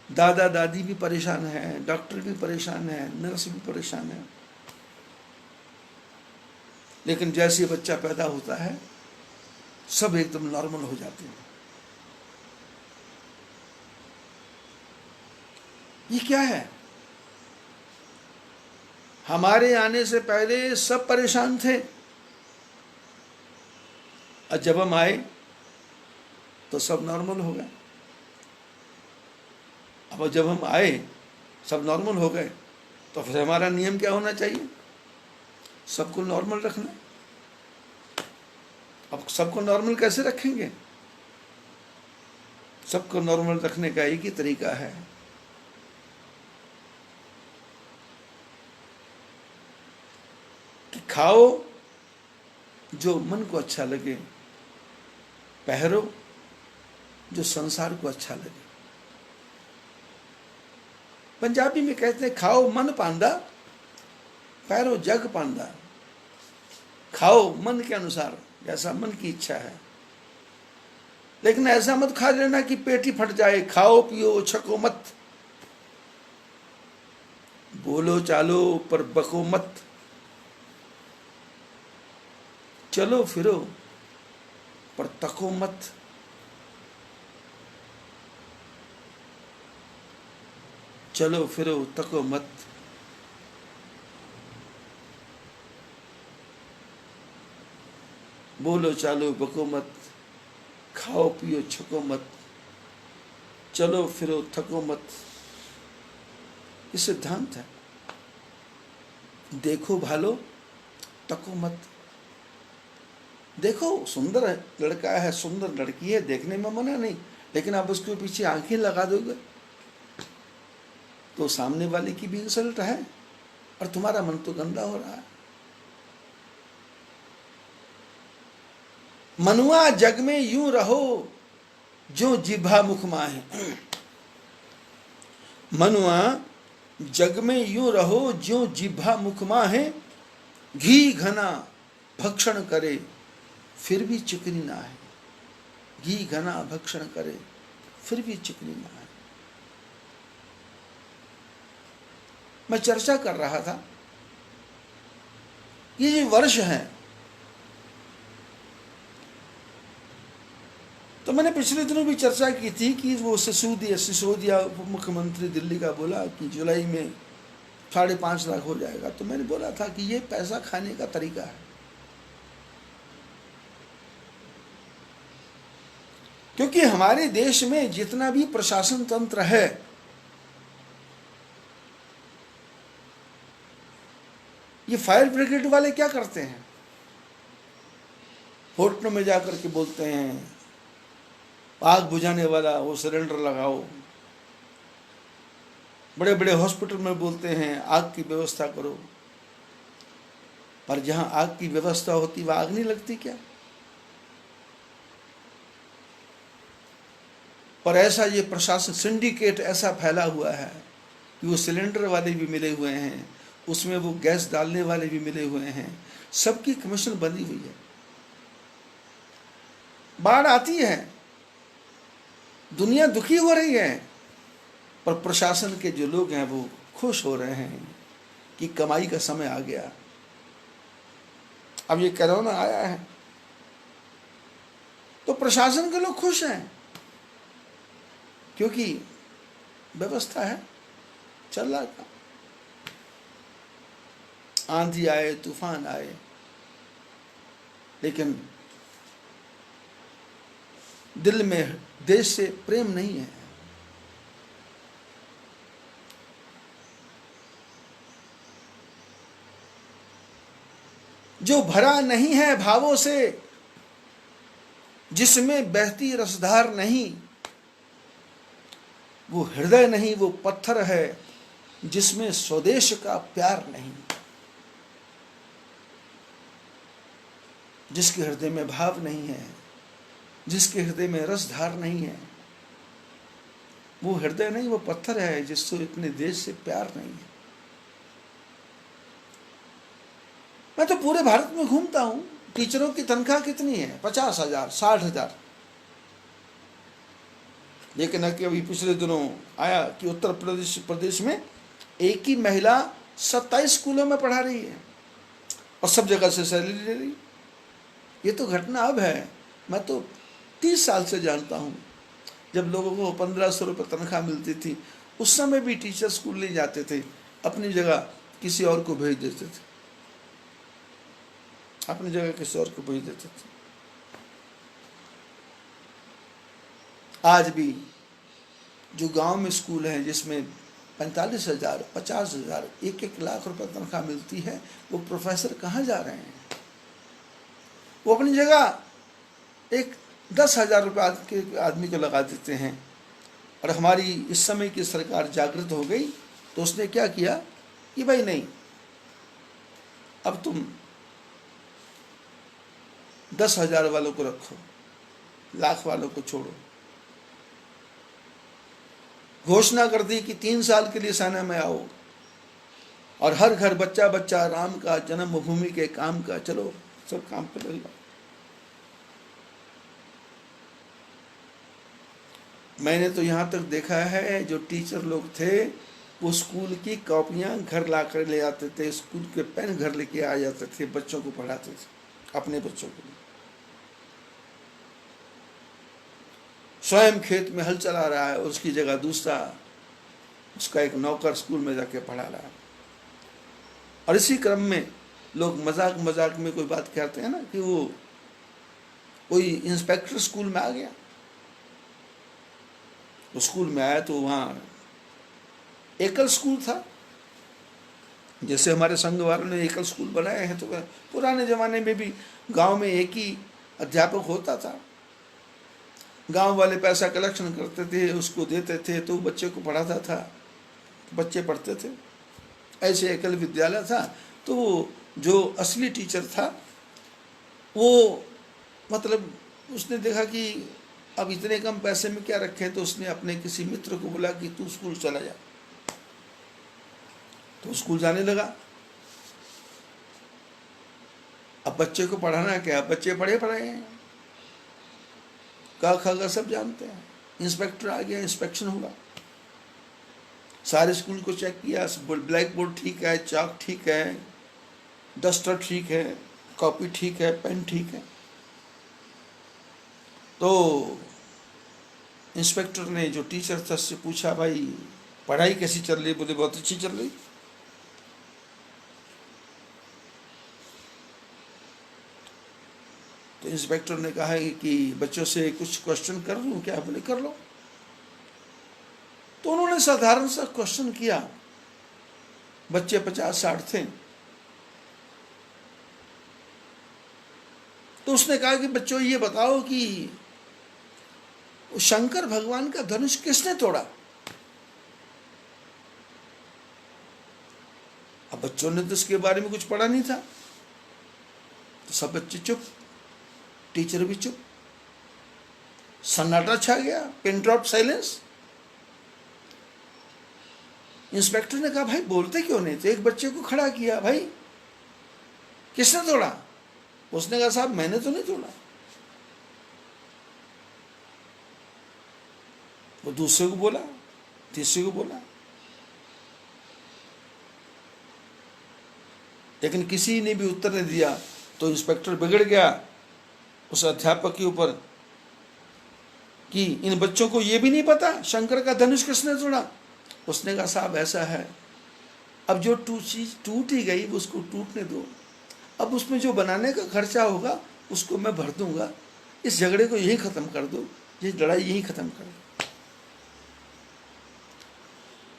दादा दादी भी परेशान है, डॉक्टर भी परेशान है, नर्स भी परेशान है। लेकिन जैसे बच्चा पैदा होता है सब एकदम नॉर्मल हो जाते हैं। ये क्या है? हमारे आने से पहले सब परेशान थे, और जब हम आए तो सब नॉर्मल हो गए। अब जब हम आए सब नॉर्मल हो गए, तो फिर हमारा नियम क्या होना चाहिए? सबको नॉर्मल रखना। अब सबको नॉर्मल कैसे रखेंगे? सबको नॉर्मल रखने का एक ही तरीका है, कि खाओ जो मन को अच्छा लगे, पहरो जो संसार को अच्छा लगे। पंजाबी में कहते हैं खाओ मन पांदा, पहरो जग पांदा। खाओ मन के अनुसार, जैसा मन की इच्छा है, लेकिन ऐसा मत खा लेना कि पेट ही फट जाए। खाओ पियो छको मत, बोलो चालो पर बको मत, चलो फिरो पर तको मत। चलो फिरो तको मत। बोलो चालो बको मत, खाओ पियो छको मत, चलो फिरो थको मत। ये सिद्धांत है। देखो भालो तको मत। देखो सुंदर लड़का है, सुंदर लड़की है, देखने में मना नहीं, लेकिन आप उसके पीछे आंखें लगा दोगे तो सामने वाले की भी इंसल्ट है और तुम्हारा मन तो गंदा हो रहा है। मनुआ जग में यूं रहो जो जिह्वा मुख माहे। मनुआ जग में यूं रहो जो जिह्वा मुख माहे, घी घना भक्षण करे फिर भी चिकनी ना है। घी घना भक्षण करे फिर भी चिकनी ना है। मैं चर्चा कर रहा था, ये जो वर्ष है, तो मैंने पिछले दिनों भी चर्चा की थी कि वो सिसोदिया उप मुख्यमंत्री दिल्ली का बोला कि जुलाई में 5.5 लाख हो जाएगा। तो मैंने बोला था कि ये पैसा खाने का तरीका है, क्योंकि हमारे देश में जितना भी प्रशासन तंत्र है, ये फायर ब्रिगेड वाले क्या करते हैं? होटलों में जाकर के बोलते हैं आग बुझाने वाला वो सिलेंडर लगाओ। बड़े बड़े हॉस्पिटल में बोलते हैं आग की व्यवस्था करो, पर जहां आग की व्यवस्था होती वह आग नहीं लगती क्या? पर ऐसा ये प्रशासन सिंडिकेट ऐसा फैला हुआ है कि वो सिलेंडर वाले भी मिले हुए हैं, उसमें वो गैस डालने वाले भी मिले हुए हैं, सबकी कमीशन बनी हुई है। बाढ़ आती है, दुनिया दुखी हो रही है, पर प्रशासन के जो लोग हैं वो खुश हो रहे हैं कि कमाई का समय आ गया। अब ये कोरोना आया है तो प्रशासन के लोग खुश हैं, क्योंकि व्यवस्था है, चल रहा था। आंधी आए तूफान आए, लेकिन दिल में देश से प्रेम नहीं है। जो भरा नहीं है भावों से, जिसमें बहती रसधार नहीं, वो हृदय नहीं, वो पत्थर है जिसमें स्वदेश का प्यार नहीं। जिसके हृदय में भाव नहीं है, जिसके हृदय में रसधार नहीं है, वो हृदय नहीं, वो पत्थर है जिससे अपने देश से प्यार नहीं है। मैं तो पूरे भारत में घूमता हूं, टीचरों की तनख्वाह कितनी है? 50,000, 60,000। लेकिन अभी पिछले दिनों आया कि उत्तर प्रदेश में एक ही महिला 27 स्कूलों में पढ़ा रही है और सब जगह से सैलरी ले रही। ये तो घटना अब है, मैं तो 30 साल से जानता हूँ। जब लोगों को 1500 रुपये तनख्वाह मिलती थी, उस समय भी टीचर स्कूल नहीं जाते थे, अपनी जगह किसी और को भेज देते थे, अपनी जगह किसी और को भेज देते थे। आज भी जो गांव में स्कूल है जिसमें 45,000, 50,000, 1-1 लाख रुपए तनख्वाह मिलती है, वो प्रोफेसर कहाँ जा रहे हैं? वो अपनी जगह एक 10,000 रुपये के आदमी को लगा देते हैं। और हमारी इस समय की सरकार जागृत हो गई तो उसने क्या किया कि भाई नहीं, अब तुम 10,000 वालों को रखो, लाख वालों को छोड़ो। घोषणा कर दी कि 3 साल के लिए सेना में आओ और हर घर बच्चा बच्चा राम का जन्मभूमि के काम का, चलो सब काम पे लग जाओ। मैंने तो यहाँ तक देखा है जो टीचर लोग थे वो स्कूल की कॉपियाँ घर ला कर ले आते थे, स्कूल के पेन घर लेके आ जाते थे, बच्चों को पढ़ाते थे, अपने बच्चों को। स्वयं खेत में हल चला रहा है और उसकी जगह दूसरा उसका एक नौकर स्कूल में जाके पढ़ा रहा है। और इसी क्रम में लोग मजाक मजाक में कोई बात कहते हैं ना कि वो कोई इंस्पेक्टर स्कूल में आ गया। वो स्कूल में आया तो वहाँ एकल स्कूल था, जैसे हमारे संघ वालों ने एकल स्कूल बनाए हैं। तो पुराने ज़माने में भी गांव में एक ही अध्यापक होता था, गांव वाले पैसा कलेक्शन करते थे, उसको देते थे तो बच्चे को पढ़ाता था, बच्चे पढ़ते थे। ऐसे एकल विद्यालय था। तो जो असली टीचर था वो मतलब उसने देखा कि अब इतने कम पैसे में क्या रखे, तो उसने अपने किसी मित्र को बोला कि तू स्कूल चला जा। तो स्कूल जाने लगा। अब बच्चे को पढ़ाना क्या, बच्चे पढ़े हैं, क ख ग सब जानते हैं। इंस्पेक्टर आ गया, इंस्पेक्शन हुआ, सारे स्कूल को चेक किया, ब्लैक बोर्ड ठीक है, चाक ठीक है, डस्टर ठीक है, कॉपी ठीक है, पेन ठीक है। तो इंस्पेक्टर ने जो टीचर था उससे पूछा, भाई पढ़ाई कैसी चल रही? बोले बहुत अच्छी चल रही। तो इंस्पेक्टर ने कहा कि बच्चों से कुछ क्वेश्चन कर लूं क्या? बोले कर लो। तो उन्होंने साधारण सा क्वेश्चन किया। बच्चे 50-60 थे। तो उसने कहा कि बच्चों ये बताओ कि शंकर भगवान का धनुष किसने तोड़ा? अब बच्चों ने तो इसके बारे में कुछ पढ़ा नहीं था, तो सब बच्चे चुप, टीचर भी चुप, सन्नाटा छा गया, पिन ड्रॉप साइलेंस। इंस्पेक्टर ने कहा भाई बोलते क्यों नहीं? तो एक बच्चे को खड़ा किया, भाई किसने तोड़ा? उसने कहा साहब मैंने तो नहीं तोड़ा। वो दूसरे को बोला, तीसरे को बोला, लेकिन किसी ने भी उत्तर नहीं दिया। तो इंस्पेक्टर बिगड़ गया उस अध्यापक के ऊपर कि इन बच्चों को ये भी नहीं पता शंकर का धनुष किसने तोड़ा। उसने कहा साहब ऐसा है, अब जो चीज टूट ही गई उसको टूटने दो, अब उसमें जो बनाने का खर्चा होगा उसको मैं भर दूंगा, इस झगड़े को यही खत्म कर दो, ये लड़ाई यही खत्म कर दो।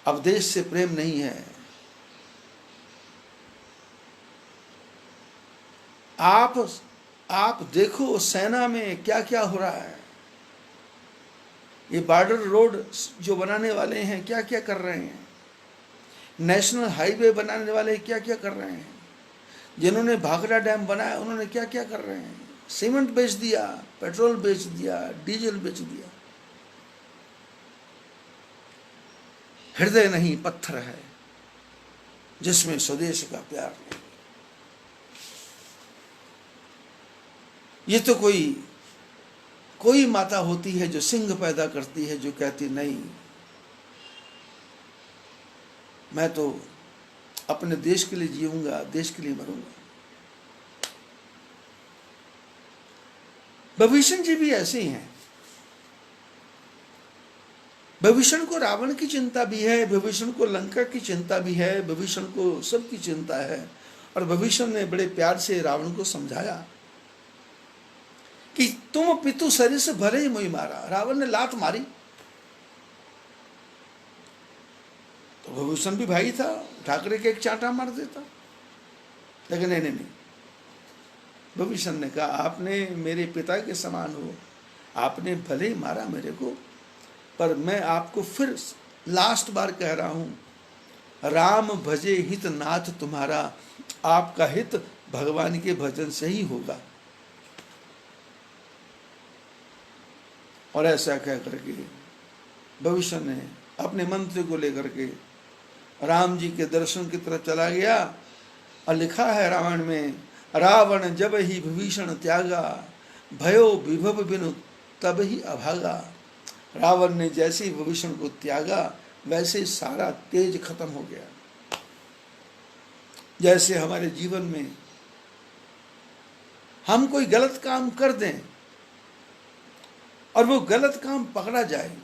अब देश से प्रेम नहीं है। आप देखो सेना में क्या क्या हो रहा है। ये बॉर्डर रोड जो बनाने वाले हैं क्या क्या कर रहे हैं, नेशनल हाईवे बनाने वाले क्या क्या कर रहे हैं, जिन्होंने भाखड़ा डैम बनाया उन्होंने क्या क्या कर रहे हैं। सीमेंट बेच दिया, पेट्रोल बेच दिया, डीजल बेच दिया। हृदय नहीं पत्थर है जिसमें स्वदेश का प्यार नहीं। ये तो कोई माता होती है जो सिंह पैदा करती है, जो कहती नहीं मैं तो अपने देश के लिए जीऊंगा, देश के लिए मरूंगा। विभीषण जी भी ऐसे ही हैं। विभीषण को रावण की चिंता भी है, विभीषण को लंका की चिंता भी है, विभीषण को सबकी चिंता है। और विभीषण ने बड़े प्यार से रावण को समझाया कि तुम पितु शरीर से भले ही मुझे मारा। रावण ने लात मारी तो विभीषण भी भाई था, ठाकरे के एक चांटा मार देता, लेकिन नहीं, विभीषण ने कहा, आपने मेरे पिता के समान हो, आपने भले ही मारा मेरे को, पर मैं आपको फिर लास्ट बार कह रहा हूं, राम भजे हित नाथ तुम्हारा, आपका हित भगवान के भजन से ही होगा। और ऐसा कह करके विभीषण ने अपने मंत्री को लेकर के राम जी के दर्शन की तरफ चला गया। और लिखा है रामायण में, रावण जब ही विभीषण त्यागा, भयो विभव बिनु तब ही अभागा। रावण ने जैसे ही विभीषण को त्यागा, वैसे ही सारा तेज खत्म हो गया। जैसे हमारे जीवन में हम कोई गलत काम कर दें और वो गलत काम पकड़ा जाए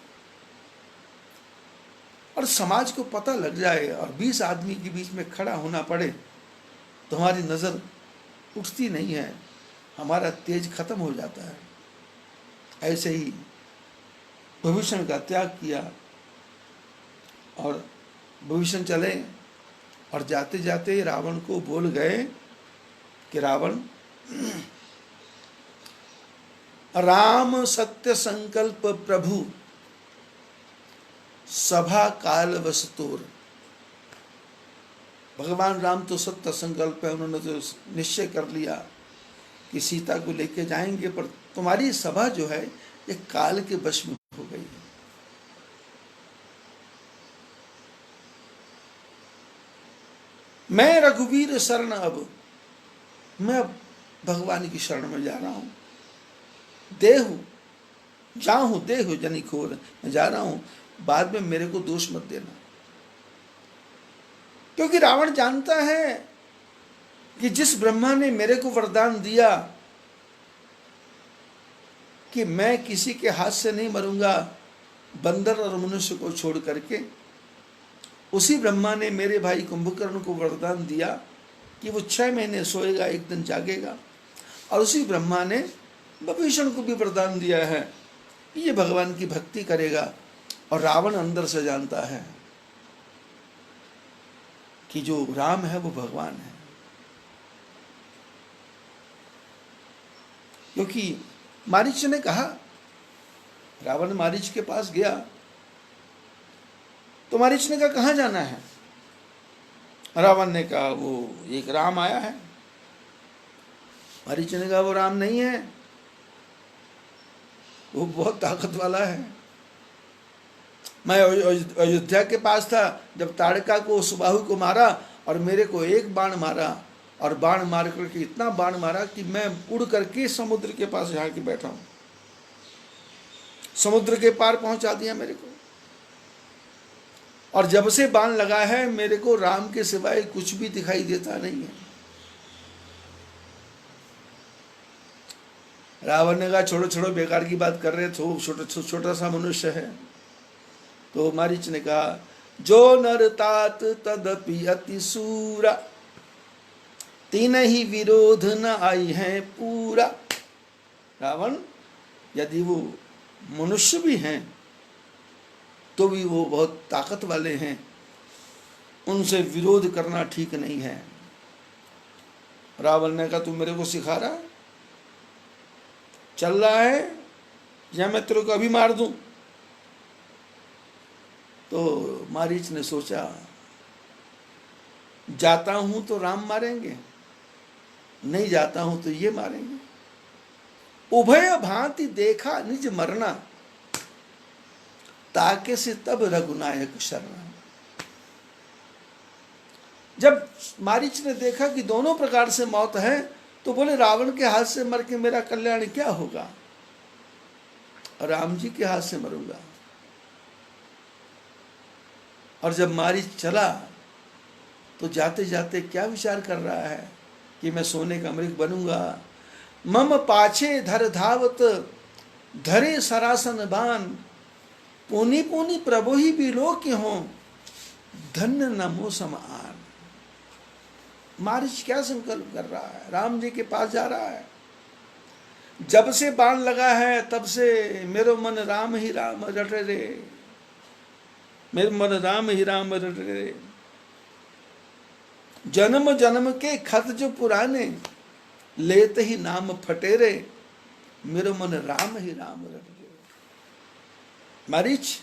और समाज को पता लग जाए और 20 आदमी के बीच में खड़ा होना पड़े, तो हमारी नजर उठती नहीं है, हमारा तेज खत्म हो जाता है। ऐसे ही विभीषण का त्याग किया और विभीषण चले और जाते जाते रावण को बोल गए कि रावण, राम सत्य संकल्प प्रभु, सभा काल वस्तुर। भगवान राम तो सत्य संकल्प है, उन्होंने तो निश्चय कर लिया कि सीता को लेके जाएंगे, पर तुम्हारी सभा जो है ये काल के वश में हो गई है। मैं रघुवीर शरण, अब मैं भगवान की शरण में जा रहा हूं। देहु जाहू देहु जनि खोर, मैं जा रहा हूं, बाद में मेरे को दोष मत देना। क्योंकि रावण जानता है कि जिस ब्रह्मा ने मेरे को वरदान दिया कि मैं किसी के हाथ से नहीं मरूंगा बंदर और मनुष्य को छोड़ करके, उसी ब्रह्मा ने मेरे भाई कुंभकर्ण को वरदान दिया कि वो 6 महीने सोएगा, एक दिन जागेगा। और उसी ब्रह्मा ने विभीषण को भी वरदान दिया है कि ये भगवान की भक्ति करेगा। और रावण अंदर से जानता है कि जो राम है वो भगवान है, क्योंकि मारीच ने कहा, रावण मारीच के पास गया तो मारीच ने कहा कहां जाना है? रावण ने कहा वो एक राम आया है। मारीच ने कहा वो राम नहीं है, वो बहुत ताकत वाला है। मैं अयोध्या के पास था जब ताड़का को सुबाहु को मारा और मेरे को एक बाण मारा, और बाण मार करके इतना बाण मारा कि मैं उड़ करके समुद्र के पास यहाँ के बैठा हूं, समुद्र के पार पहुंचा दिया मेरे को। और जब से बाण लगा है मेरे को राम के सिवाय कुछ भी दिखाई देता नहीं है। रावण ने कहा छोड़ो छोड़ो, बेकार की बात कर रहे थे, छोटा सा मनुष्य है। तो मारीच ने कहा, जो नर तात तदपि अति सूरा, तीन ही विरोध न आई है पूरा। रावण यदि वो मनुष्य भी हैं तो भी वो बहुत ताकत वाले हैं, उनसे विरोध करना ठीक नहीं है। रावण ने कहा तू मेरे को सिखा रहा है, चल रहा है, या मैं तेरे को अभी मार दूं? तो मारीच ने सोचा, जाता हूं तो राम मारेंगे, नहीं जाता हूं तो ये मारेंगे। उभय भांति देखा निज मरना, ताके से तब रघुनायक शरण। जब मारीच ने देखा कि दोनों प्रकार से मौत है, तो बोले रावण के हाथ से मर के मेरा कल्याण क्या होगा, राम जी के हाथ से मरूंगा। और जब मारीच चला तो जाते जाते क्या विचार कर रहा है कि मैं सोने का मृग बनूंगा। मम पाछे धर धावत धरे सरासन बान, पुनि पुनि प्रभु ही बिलो के हो, धन्य नमो समान। मारीच क्या संकल्प कर रहा है, राम जी के पास जा रहा है। जब से बाण लगा है तब से मेरो मन राम ही राम रटे रे, मेरे मन राम ही राम रटे रे। जन्म जन्म के खत जो पुराने, लेते ही नाम फटेरे, मेरो मन राम ही राम रट गयो। मारीच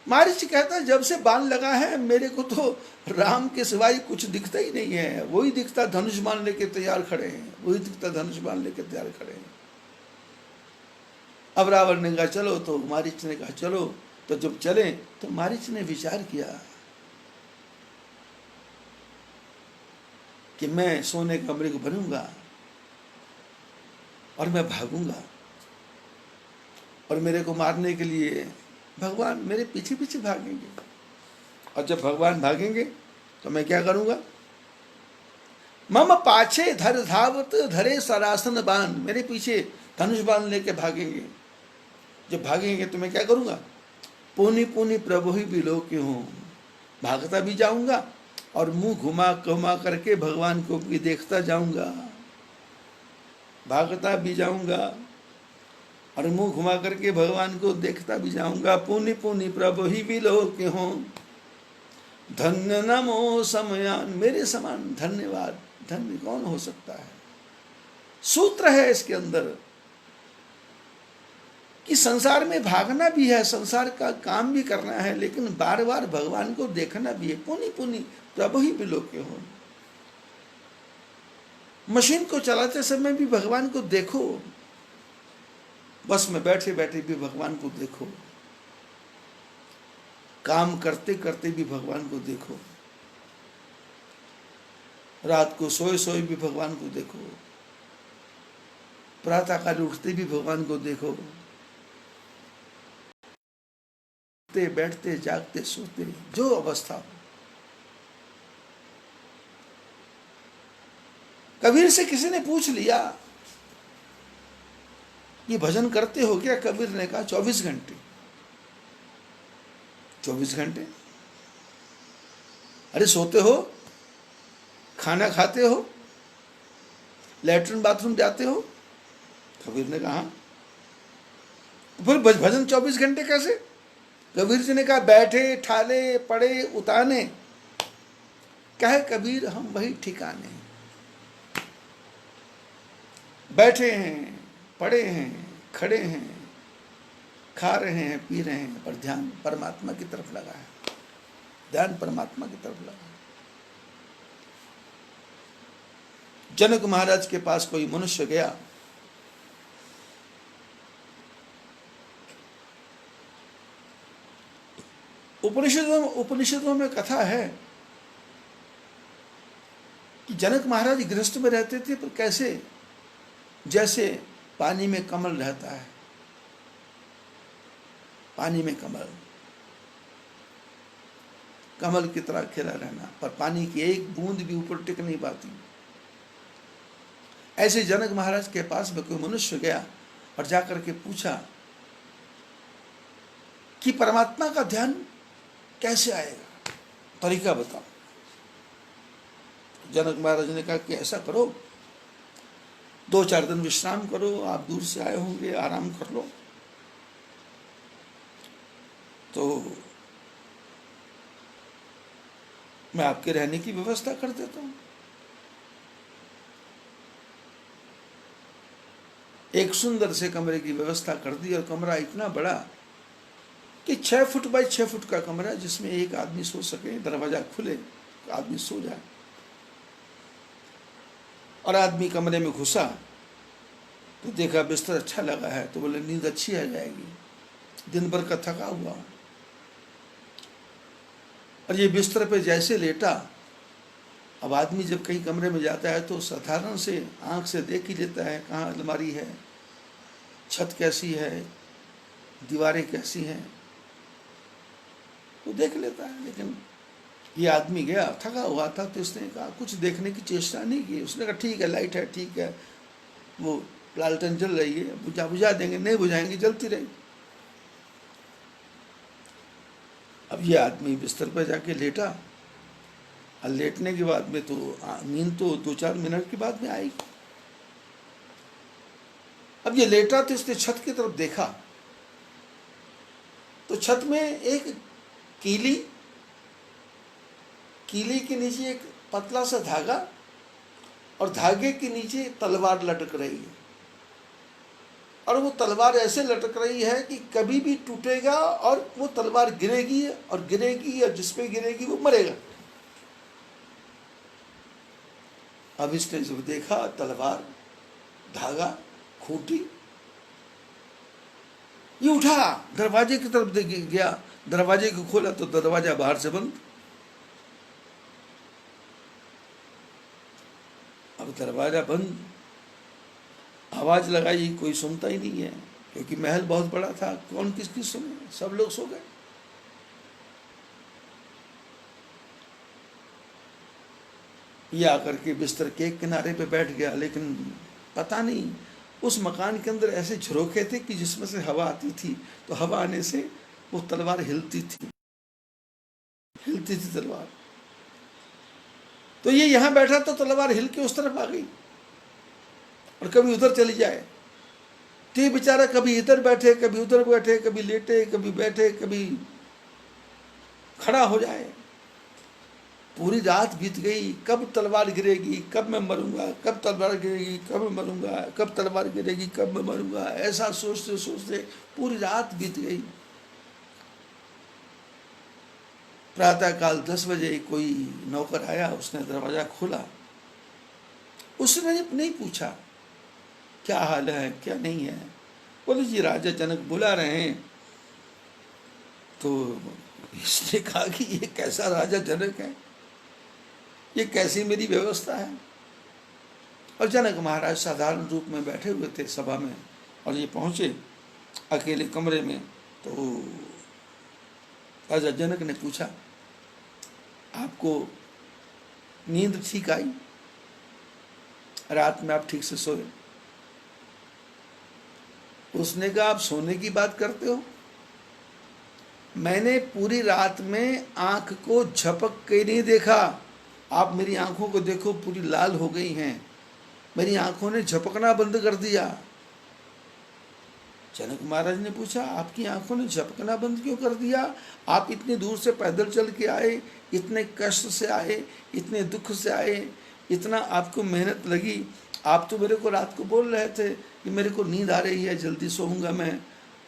मारीच कहता है, जब से बाण लगा है मेरे को तो राम के सिवाय कुछ दिखता ही नहीं है। वही दिखता धनुष बाण लेके तैयार खड़े हैं, वही दिखता धनुष बाण लेके तैयार खड़े हैं। अब रावण ने कहा चलो, तो मारीच ने कहा चलो। तो जब चले तो मारीच ने विचार किया कि मैं सोने का मृग बनूंगा और मैं भागूंगा, और मेरे को मारने के लिए भगवान मेरे पीछे पीछे भागेंगे। और जब भगवान भागेंगे तो मैं क्या करूंगा? मम पाछे धर धावत धरे सरासन बाण, मेरे पीछे धनुष बाण लेके भागेंगे। जब भागेंगे तो मैं क्या करूंगा? पुनि पुनि प्रभु ही बिलो के हूं, भागता भी जाऊंगा और मुंह घुमा घुमा करके भगवान को भी देखता जाऊंगा। भागता भी जाऊंगा और मुंह घुमा करके भगवान को देखता भी जाऊंगा। पुनि पुनि प्रभु ही बिलो के हूं, धन्य नमो समयान, मेरे समान धन्यवाद धन्य कौन हो सकता है। सूत्र है इसके अंदर कि संसार में भागना भी है, संसार का काम भी करना है, लेकिन बार बार भगवान को देखना भी है। पुनि पुनि प्रभु ही बिलो के हो। मशीन को चलाते समय भी भगवान को देखो, बस में बैठे बैठे भी भगवान को देखो, काम करते करते भी भगवान को देखो, रात को सोए सोए भी भगवान को देखो, प्रातः काल उठते भी भगवान को देखो, बैठते जागते सोते जो अवस्था हो। कबीर से किसी ने पूछ लिया ये भजन करते हो क्या? कबीर ने कहा 24 घंटे। 24 घंटे? अरे सोते हो, खाना खाते हो, लैट्रिन बाथरूम जाते हो? कबीर ने कहा फिर भजन 24 घंटे कैसे? कबीर जी ने कहा बैठे ठाले पड़े उताने, कहे कबीर हम वही ठिकाने। बैठे हैं, पड़े हैं, खड़े हैं, खा रहे हैं, पी रहे हैं, पर ध्यान परमात्मा की तरफ लगा है, ध्यान परमात्मा की तरफ लगा है। जनक महाराज के पास कोई मनुष्य गया, उपनिषदों में कथा है कि जनक महाराज गृहस्थ में रहते थे, पर कैसे? जैसे पानी में कमल रहता है, पानी में कमल, कमल की तरह खिला रहना, पर पानी की एक बूंद भी ऊपर टिक नहीं पाती। ऐसे जनक महाराज के पास में कोई मनुष्य गया और जाकर के पूछा कि परमात्मा का ध्यान कैसे आएगा, तरीका बताओ। जनक महाराज ने कहा कि ऐसा करो, 2-4 दिन विश्राम करो, आप दूर से आए होंगे, आराम कर लो, तो मैं आपके रहने की व्यवस्था कर देता हूं। एक सुंदर से कमरे की व्यवस्था कर दी, और कमरा इतना बड़ा कि 6 फुट बाई 6 फुट का कमरा, जिसमें एक आदमी सो सके, दरवाजा खुले आदमी सो जाए। और आदमी कमरे में घुसा तो देखा बिस्तर अच्छा लगा है, तो बोले नींद अच्छी आ जाएगी, दिन भर का थका हुआ। और ये बिस्तर पे जैसे लेटा, अब आदमी जब कहीं कमरे में जाता है तो साधारण से आंख से देख ही लेता है कहाँ अलमारी है, छत कैसी है, दीवारें कैसी हैं, तो देख लेता है। लेकिन ये आदमी गया, थका हुआ था, तो उसने कहा कुछ देखने की चेष्टा नहीं की। उसने कहा ठीक है, लाइट है, ठीक है, वो लालटेन जल रही है, बुझा देंगे, नहीं बुझाएंगे, जलती रहेगी। अब ये आदमी बिस्तर पर जाके लेटा, और लेटने के बाद में तो नींद तो 2-4 मिनट के बाद में आएगी। अब ये लेटा तो इसने छत की तरफ देखा, तो छत में एक कीली के नीचे एक पतला सा धागा, और धागे के नीचे तलवार लटक रही है, और वो तलवार ऐसे लटक रही है कि कभी भी टूटेगा और वो तलवार गिरेगी और गिरेगी, और जिस पे गिरेगी वो मरेगा। अब इसने जब देखा तलवार, धागा, खूंटी, ये उठा, दरवाजे की तरफ गया, दरवाजे को खोला तो दरवाजा बाहर से बंद। अब दरवाजा बंद, आवाज लगाई, कोई सुनता ही नहीं है, क्योंकि महल बहुत बड़ा था, कौन किसकी सुने, सब लोग सो गए। ये आकर के बिस्तर के किनारे पे बैठ गया, लेकिन पता नहीं उस मकान के अंदर ऐसे झरोखे थे कि जिसमें से हवा आती थी, तो हवा आने से वो तलवार हिलती थी तलवार। तो ये यहां बैठा तो तलवार हिल के उस तरफ आ गई, और कभी उधर चली जाए, तो ये बेचारा कभी इधर बैठे, कभी उधर बैठे, कभी लेटे, कभी बैठे, कभी खड़ा हो जाए। पूरी रात बीत गई, कब तलवार गिरेगी, कब मैं मरूंगा, कब तलवार गिरेगी, कब मैं मरूंगा, कब तलवार गिरेगी, कब मैं मरूंगा, ऐसा सोचते सोचते पूरी रात बीत गई। प्रातःकाल 10 बजे कोई नौकर आया, उसने दरवाजा खोला। उसने नहीं पूछा क्या हाल है, क्या नहीं है। बोले जी राजा जनक बुला रहे हैं। तो इसने कहा कि ये कैसा राजा जनक है, ये कैसी मेरी व्यवस्था है। और जनक महाराज साधारण रूप में बैठे हुए थे सभा में, और ये पहुंचे अकेले कमरे में। तो राजा जनक ने पूछा, आपको नींद ठीक आई, रात में आप ठीक से सोए? उसने कहा आप सोने की बात करते हो, मैंने पूरी रात में आंख को झपक के नहीं देखा। आप मेरी आंखों को देखो, पूरी लाल हो गई हैं, मेरी आंखों ने झपकना बंद कर दिया। जनक महाराज ने पूछा, आपकी आंखों ने झपकना बंद क्यों कर दिया? आप इतनी दूर से पैदल चल के आए, इतने कष्ट से आए, इतने दुख से आए, इतना आपको मेहनत लगी। आप तो मेरे को रात को बोल रहे थे कि मेरे को नींद आ रही है, जल्दी सोऊंगा मैं।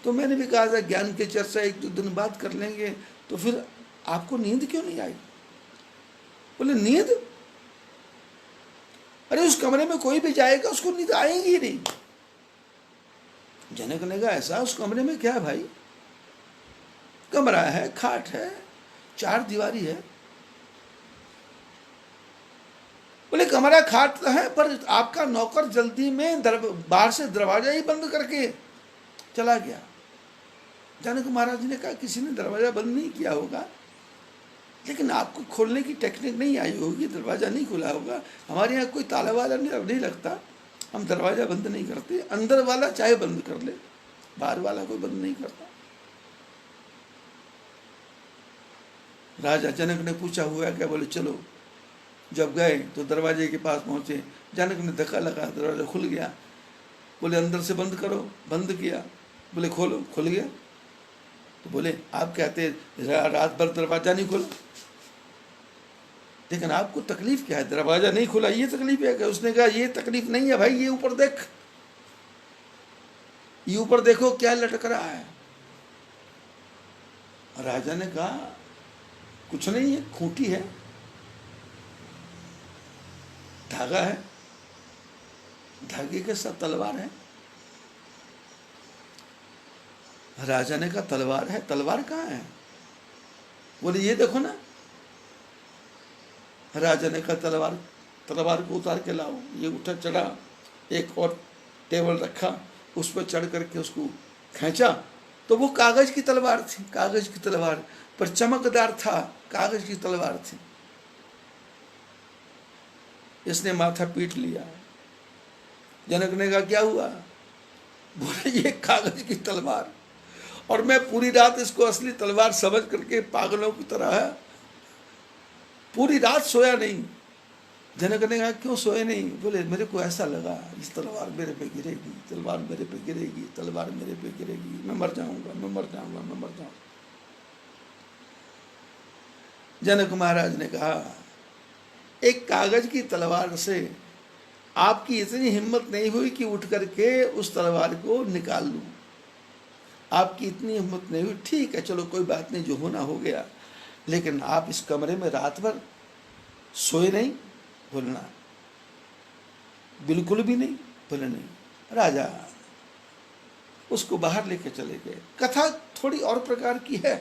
तो मैंने भी कहा था ज्ञान की चर्चा 1-2 दिन बाद कर लेंगे, तो फिर आपको नींद क्यों नहीं आई? बोले नींद? अरे उस कमरे में कोई भी जाएगा उसको नींद आएगी ही नहीं। जनक ने कहा ऐसा, उस कमरे में क्या है भाई? कमरा है, खाट है, 4 दीवारी है। बोले कमरा खाट है, पर आपका नौकर जल्दी में बाहर से दरवाजा ही बंद करके चला गया। जनक महाराज ने कहा किसी ने दरवाजा बंद नहीं किया होगा, लेकिन आपको खोलने की टेक्निक नहीं आई होगी, दरवाजा नहीं खुला होगा। हमारे यहाँ कोई ताला वाला नहीं लगता, हम दरवाजा बंद नहीं करते। अंदर वाला चाहे बंद कर ले, बाहर वाला कोई बंद नहीं करता। राजा जनक ने पूछा हुआ क्या? बोले चलो। जब गए तो दरवाजे के पास पहुंचे, जनक ने धक्का लगा, दरवाजा खुल गया। बोले अंदर से बंद करो, बंद किया। बोले खोलो, खुल गया। तो बोले आप कहते रात भर दरवाजा नहीं खुला, लेकिन आपको तकलीफ क्या है? दरवाजा नहीं खुला, ये तकलीफ है क्या? उसने कहा ये तकलीफ नहीं है भाई, ये ऊपर देख, ये ऊपर देखो क्या लटक रहा है। राजा ने कहा कुछ नहीं है, खूंटी है, धागा है, धागे के साथ तलवार है। राजा ने कहा तलवार है? तलवार कहाँ है? बोले ये देखो ना। राजा ने कहा तलवार को उतार के लाओ। ये उठा, चढ़ा, एक और टेबल रखा, उस पर चढ़ करके उसको खींचा तो वो कागज की तलवार थी। कागज की तलवार पर चमकदार था, कागज की तलवार थी। इसने माथा पीट लिया। जनक ने कहा क्या हुआ? बोले ये कागज की तलवार, और मैं पूरी रात इसको असली तलवार समझ करके पागलों की तरह पूरी रात सोया नहीं। जनक ने कहा क्यों सोए नहीं? बोले मेरे को ऐसा लगा इस तलवार मेरे पे गिरेगी, तलवार मेरे पे गिरेगी, तलवार मेरे पे गिरेगी, मैं मर जाऊंगा, मैं मर जाऊंगा, मैं मर जाऊंगा। जनक महाराज ने कहा एक कागज की तलवार से आपकी इतनी हिम्मत नहीं हुई कि उठ करके उस तलवार को निकाल लूं। आपकी इतनी हिम्मत नहीं हुई, ठीक है चलो कोई बात नहीं, जो होना हो गया, लेकिन आप इस कमरे में रात भर सोए नहीं? बोलना बिल्कुल भी नहीं। बोले नहीं। राजा उसको बाहर लेके चले गए। कथा थोड़ी और प्रकार की है,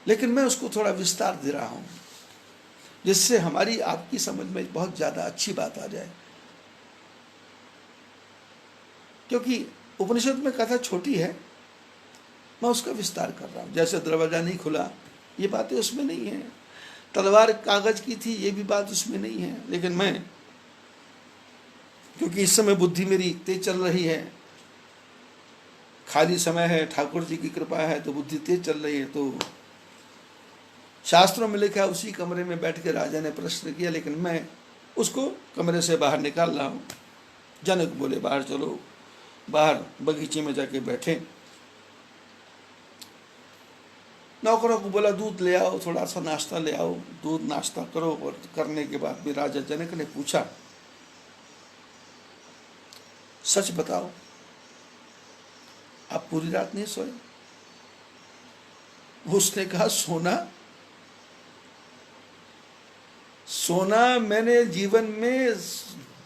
लेकिन मैं उसको थोड़ा विस्तार दे रहा हूं, जिससे हमारी आपकी समझ में बहुत ज्यादा अच्छी बात आ जाए। क्योंकि उपनिषद में कथा छोटी है, मैं उसका विस्तार कर रहा हूं। जैसे दरवाजा नहीं खुला, ये बातें उसमें नहीं है। तलवार कागज की थी, ये भी बात उसमें नहीं है। लेकिन मैं, क्योंकि इस समय बुद्धि मेरी तेज चल रही है, खाली समय है, ठाकुर जी की कृपा है, तो बुद्धि तेज चल रही है, तो शास्त्रों में लिखा है उसी कमरे में बैठ के राजा ने प्रश्न किया, लेकिन मैं उसको कमरे से बाहर निकाल रहा हूं। जनक बोले बाहर चलो। बाहर बगीचे में जाके बैठे। नौकरों को बोला दूध ले आओ, थोड़ा सा नाश्ता ले आओ, दूध नाश्ता करो। और करने के बाद भी राजा जनक ने पूछा, सच बताओ आप पूरी रात नहीं सोए? उसने कहा सोना मैंने जीवन में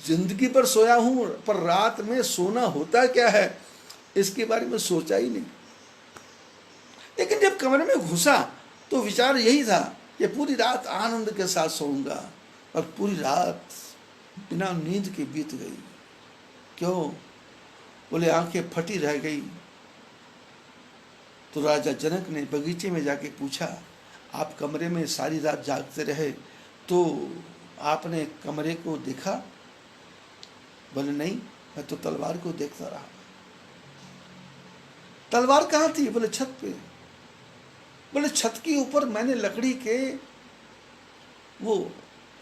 जिंदगी पर सोया हूं, पर रात में सोना होता क्या है इसके बारे में सोचा ही नहीं। लेकिन जब कमरे में घुसा तो विचार यही था कि पूरी रात आनंद के साथ सोऊंगा, और पूरी रात बिना नींद के बीत गई। क्यों? बोले आंखें फटी रह गई। तो राजा जनक ने बगीचे में जाके पूछा, आप कमरे में सारी रात जागते रहे, तो आपने कमरे को देखा? बोले नहीं, मैं तो तलवार को देखता रहा। तलवार कहाँ थी? बोले छत पे। बोले छत के ऊपर मैंने लकड़ी के वो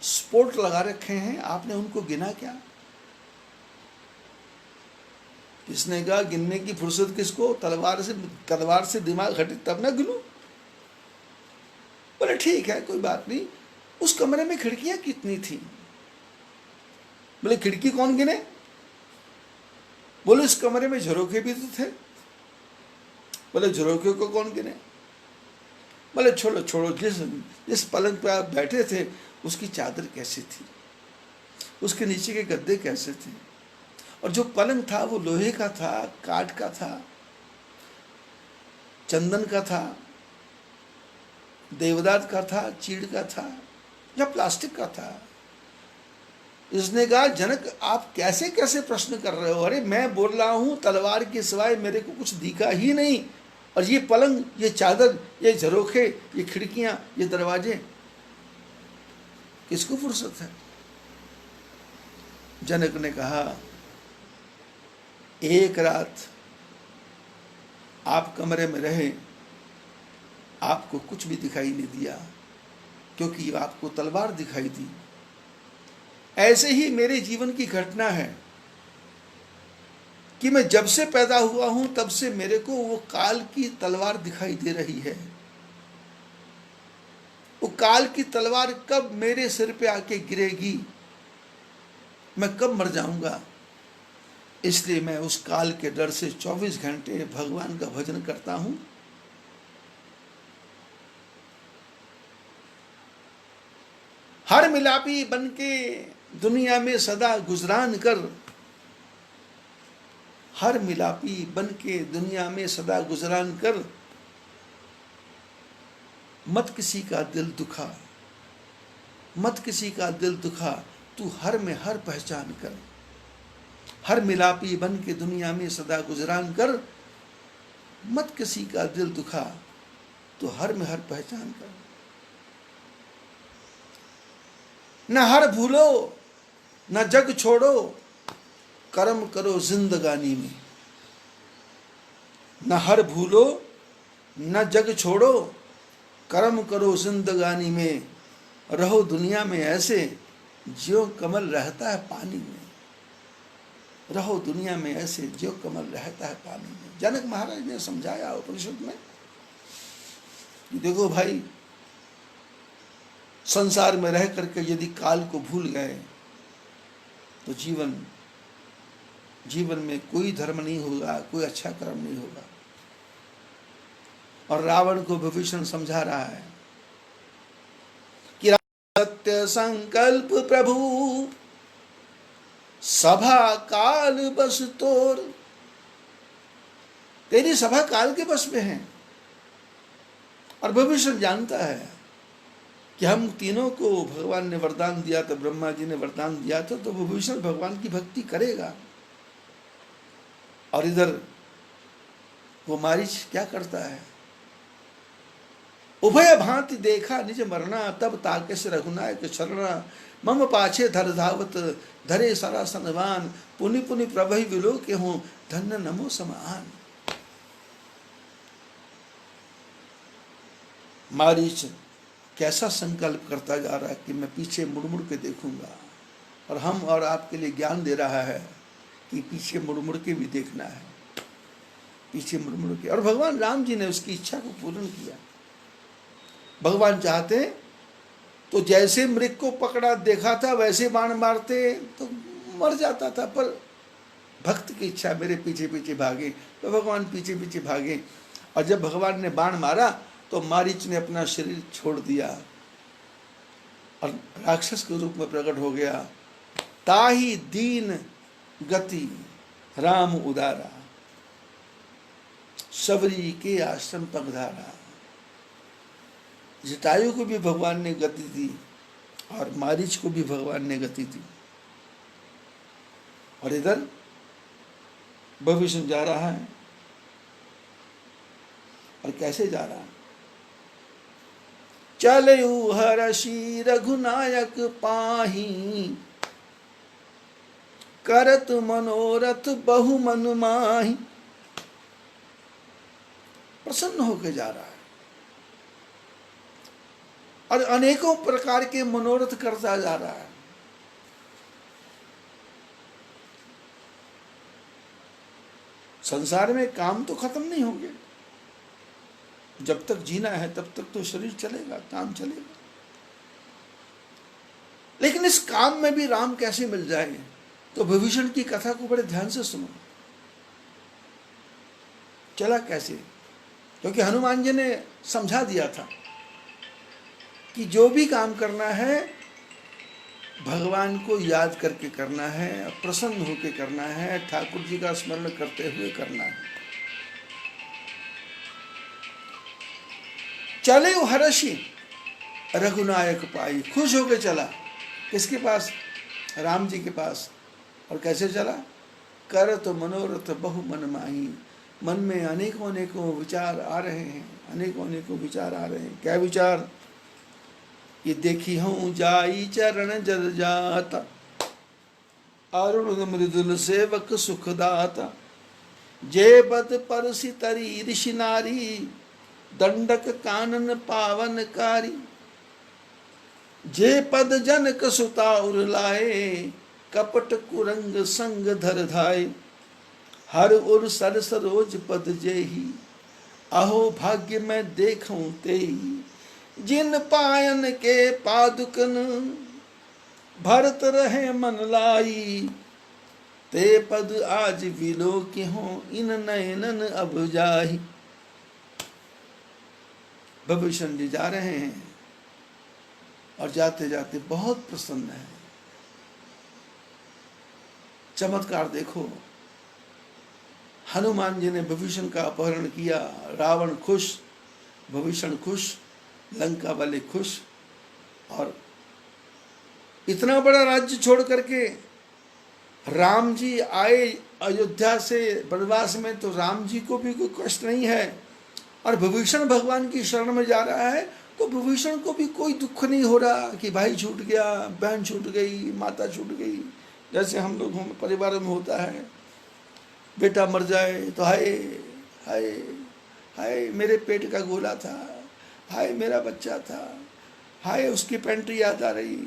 स्पोर्ट लगा रखे हैं, आपने उनको गिना क्या? किसने कहा गिनने की फुर्सत किसको? तलवार से दिमाग हटे तब ना गिनो। बोले ठीक है कोई बात नहीं। उस कमरे में खिड़कियां कितनी थी? बोले खिड़की कौन गिने? बोले इस कमरे में झरोखे भी तो थे। बोले झरोखे को कौन गिने? बोले छोड़ो छोड़ो, जिस पलंग पे आप बैठे थे उसकी चादर कैसी थी, उसके नीचे के गद्दे कैसे थे, और जो पलंग था वो लोहे का था, काठ का था, चंदन का था, देवदार का था, चीड़ का था, या प्लास्टिक का था? इसने कहा जनक आप कैसे कैसे प्रश्न कर रहे हो? अरे मैं बोल रहा हूं तलवार के सिवाय मेरे को कुछ दिखा ही नहीं, और ये पलंग, ये चादर, ये झरोखे, ये खिड़कियां, ये दरवाजे, किसको फुर्सत है? जनक ने कहा एक रात आप कमरे में रहे, आपको कुछ भी दिखाई नहीं दिया, क्योंकि आपको तलवार दिखाई दी। ऐसे ही मेरे जीवन की घटना है कि मैं जब से पैदा हुआ हूं तब से मेरे को वो काल की तलवार दिखाई दे रही है। वो काल की तलवार कब मेरे सिर पे आके गिरेगी, मैं कब मर जाऊंगा, इसलिए मैं उस काल के डर से 24 घंटे भगवान का भजन करता हूं। हर मिलापी बनके दुनिया में सदा गुजरान कर, हर मिलापी बनके दुनिया में सदा गुजरान कर, मत किसी का दिल दुखा, मत किसी का दिल दुखा, तू हर में हर पहचान कर। हर मिलापी बन के दुनिया में सदा गुजरान कर, मत किसी का दिल दुखा, तो हर में हर पहचान कर। न हर भूलो न जग छोड़ो, कर्म करो जिंदगानी में। न हर भूलो न जग छोड़ो, कर्म करो जिंदगानी में। रहो दुनिया में ऐसे ज्यों कमल रहता है पानी में। रहो दुनिया में ऐसे ज्यों कमल रहता है पानी में। जनक महाराज ने समझाया उपनिषद में कि देखो भाई, संसार में रह करके यदि काल को भूल गए तो जीवन में कोई धर्म नहीं होगा, कोई अच्छा कर्म नहीं होगा। और रावण को विभीषण समझा रहा है कि सत्य संकल्प प्रभु सभा काल बस तोर, तेरी सभा काल के बस में है। और विभीषण जानता है कि हम तीनों को भगवान ने वरदान दिया था, ब्रह्मा जी ने वरदान दिया था, तो विभीषण भगवान की भक्ति करेगा। और इधर वो मारीच क्या करता है, उभय भांति देखा निज मरना, तब ताके से रघुनायक शरणा, मम पाछे धर धावत धरे सरासनवान, पुनि पुनि प्रभहि विलो के हूं धन्य नमो समान। मारीच कैसा संकल्प करता जा रहा है कि मैं पीछे मुड़ मुड़ के देखूंगा, और हम और आपके लिए ज्ञान दे रहा है कि पीछे मुड़ मुड़ के भी देखना है, पीछे मुड़ मुड़ के। और भगवान राम जी ने उसकी इच्छा को पूर्ण किया। भगवान चाहते तो जैसे मृग को पकड़ा देखा था वैसे बाण मारते तो मर जाता था, पर भक्त की इच्छा मेरे पीछे पीछे भागे, तो भगवान पीछे पीछे भागे। और जब भगवान ने बाण मारा तो मारीच ने अपना शरीर छोड़ दिया और राक्षस के रूप में प्रकट हो गया। ताही दीन गति राम उदारा, सबरी के आश्रम पगधारा। जटायु को भी भगवान ने गति दी और मारीच को भी भगवान ने गति दी। और इधर विभीषण जा रहा है, और कैसे जा रहा है, चलयु हरषि रघुनायक पाही, करत मनोरथ बहु मन माही। प्रसन्न होकर जा रहा है और अनेकों प्रकार के मनोरथ करता जा रहा है। संसार में काम तो खत्म नहीं होंगे, जब तक जीना है तब तक तो शरीर चलेगा, काम चलेगा। लेकिन इस काम में भी राम कैसे मिल जाएंगे, तो विभीषण की कथा को बड़े ध्यान से सुनो। चला कैसे, क्योंकि हनुमान जी ने समझा दिया था कि जो भी काम करना है भगवान को याद करके करना है, प्रसन्न होकर करना है, ठाकुर जी का स्मरण करते हुए करना है। चले वो हर्षि रघुनायक पाई, खुश होकर चला। किसके पास? राम जी के पास। और कैसे चला? करत मनोरथ बहु मन माही, मन में अनेकों अनेकों विचार आ रहे हैं, अनेकों अनेकों विचार आ रहे हैं। क्या विचार? ये देखी हूँ जाई चरण जल जाता, अरुण मृदुल सेवक सुखदाता, जे बद परसि तरी ऋषि नारी, दंडक कानन पावनकारी, जे पद जनक सुता उर लाए, कपट कुरंग संग धर धाय, हर उर सर सरोज पद जेही, अहो भाग्य मैं देखूं तेही, जिन पायन के पादुकन भरत रहे मन लाई, ते पद आज विलोकि हों इन नयनन अब जाहि। विभीषण जी जा रहे हैं और जाते जाते बहुत प्रसन्न है। चमत्कार देखो, हनुमान जी ने विभीषण का अपहरण किया, रावण खुश, विभीषण खुश, लंका वाले खुश। और इतना बड़ा राज्य छोड़ करके राम जी आए अयोध्या से वनवास में, तो राम जी को भी कोई कष्ट नहीं है। और विभीषण भगवान की शरण में जा रहा है, तो विभीषण को भी कोई दुख नहीं हो रहा कि भाई छूट गया, बहन छूट गई, माता छूट गई। जैसे हम लोग परिवार में होता है, बेटा मर जाए तो हाय हाय हाय मेरे पेट का गोला था, हाय मेरा बच्चा था, हाय उसकी पैंट याद आ रही,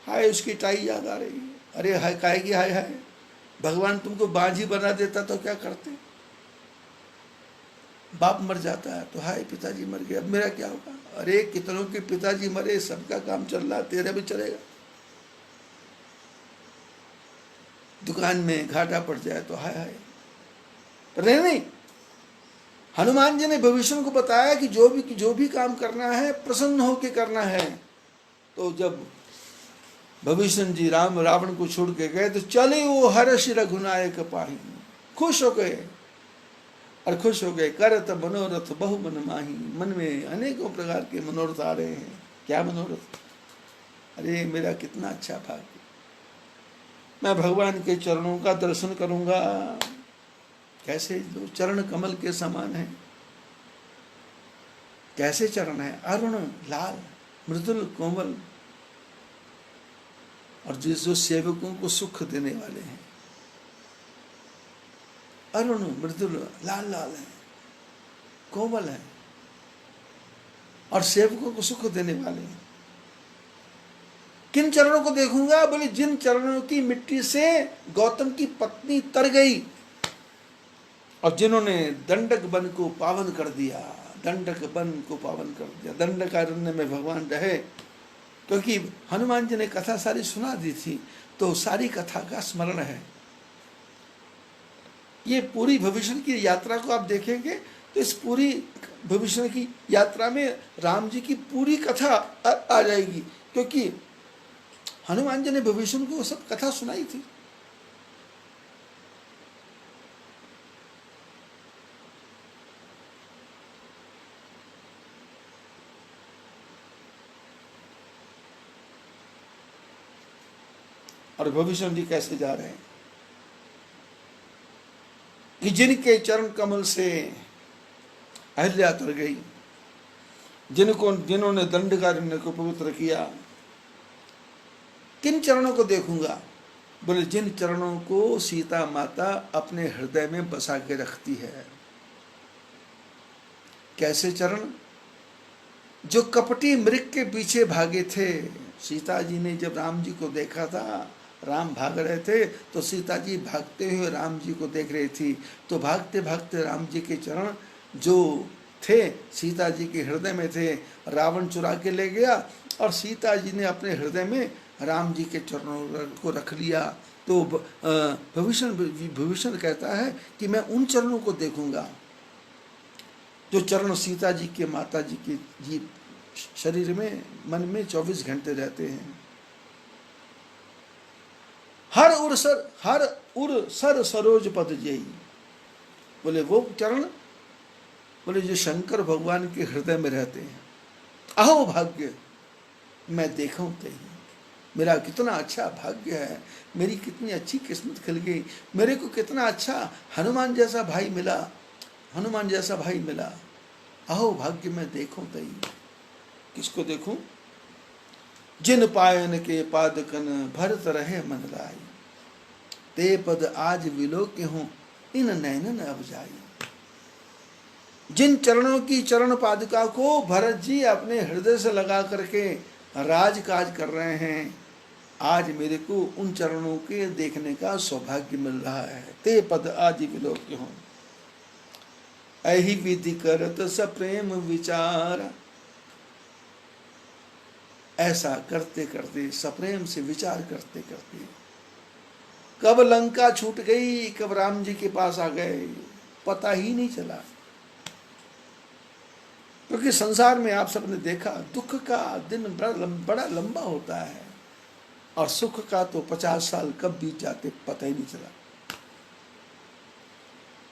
हाय उसकी टाई याद आ रही। अरे हाय कहेगी हाय हाय, भगवान तुमको बांझी बना देता तो क्या करते? बाप मर जाता है तो हाय पिताजी मर गए, अब मेरा क्या होगा? अरे कितनों के पिताजी मरे, सबका काम चल रहा, तेरा भी चलेगा। दुकान में घाटा पड़ जाए तो हाय हाय। पर नहीं, हनुमान जी ने भविष्य को बताया कि जो भी काम करना है प्रसन्न होकर करना है। तो जब भविष्य जी रावण को छोड़ के गए तो चले वो हर्ष रघुनायक पाही, खुश हो गए और खुश हो गए। करत मनोरथ बहु मन माही, मन में अनेकों प्रकार के मनोरथ आ रहे हैं। क्या मनोरथ? अरे मेरा कितना अच्छा भाग्य, मैं भगवान के चरणों का दर्शन करूंगा। कैसे? जो चरण कमल के समान है। कैसे चरण है? अरुण लाल मृदुल कोमल, और जो सेवकों को सुख देने वाले हैं। अरुण मृदुल लाल लाल है, कोमल है, और सेवकों को सुख देने वाले हैं। किन चरणों को देखूंगा? बोले जिन चरणों की मिट्टी से गौतम की पत्नी तर गई और जिन्होंने दंडक वन को पावन कर दिया। दंडक वन को पावन कर दिया। दंडकारण्य में भगवान रहे, क्योंकि हनुमान जी ने कथा सारी सुना दी थी, तो सारी कथा का स्मरण है। ये पूरी भविष्य की यात्रा को आप देखेंगे तो इस पूरी भविष्य की यात्रा में राम जी की पूरी कथा आ जाएगी, क्योंकि हनुमान जी ने भविष्य को सब कथा सुनाई थी। और भविष्य जी कैसे जा रहे हैं कि जिनके चरण कमल से अहिल्या तर गई, जिन्होंने दंडकारण्य को पवित्र किया। किन चरणों को देखूंगा? बोले जिन चरणों को सीता माता अपने हृदय में बसा के रखती है। कैसे चरण? जो कपटी मृग के पीछे भागे थे। सीता जी ने जब राम जी को देखा था, राम भाग रहे थे, तो सीता जी भागते हुए राम जी को देख रही थी। तो भागते भागते राम जी के चरण जो थे सीता जी के हृदय में थे, रावण चुरा के ले गया और सीता जी ने अपने हृदय में राम जी के चरणों को रख लिया। तो भविष्य कहता है कि मैं उन चरणों को देखूंगा जो चरण सीता जी के माता जी के जी शरीर में मन में 24 घंटे रहते हैं। हर उर सर सरोज पद जयी। बोले वो चरण, बोले जो शंकर भगवान के हृदय में रहते हैं। अहो भाग्य मैं देखूं ते ही, मेरा कितना अच्छा भाग्य है, मेरी कितनी अच्छी किस्मत खिल गई, मेरे को कितना अच्छा हनुमान जैसा भाई मिला, हनुमान जैसा भाई मिला। अहो भाग्य मैं देखूं ते ही। किसको देखूं? जिन पायन के पादकन भरत रहे मन लाई, ते पद आज विलोके हों इन नैनन अब जाई। जिन चरणों की चरण पादुका को भरत जी अपने हृदय से लगा करके राजकाज कर रहे हैं, आज मेरे को उन चरणों के देखने का सौभाग्य मिल रहा है। ते पद आज विलोके हों, अहि विधि करत सप्रेम विचार। ऐसा करते करते, सप्रेम से विचार करते करते, कब लंका छूट गई, कब राम जी के पास आ गए, पता ही नहीं चला। क्योंकि संसार में आप सबने देखा, दुख का दिन बड़ा लंबा होता है और सुख का तो 50 साल कब बीत जाते पता ही नहीं चला।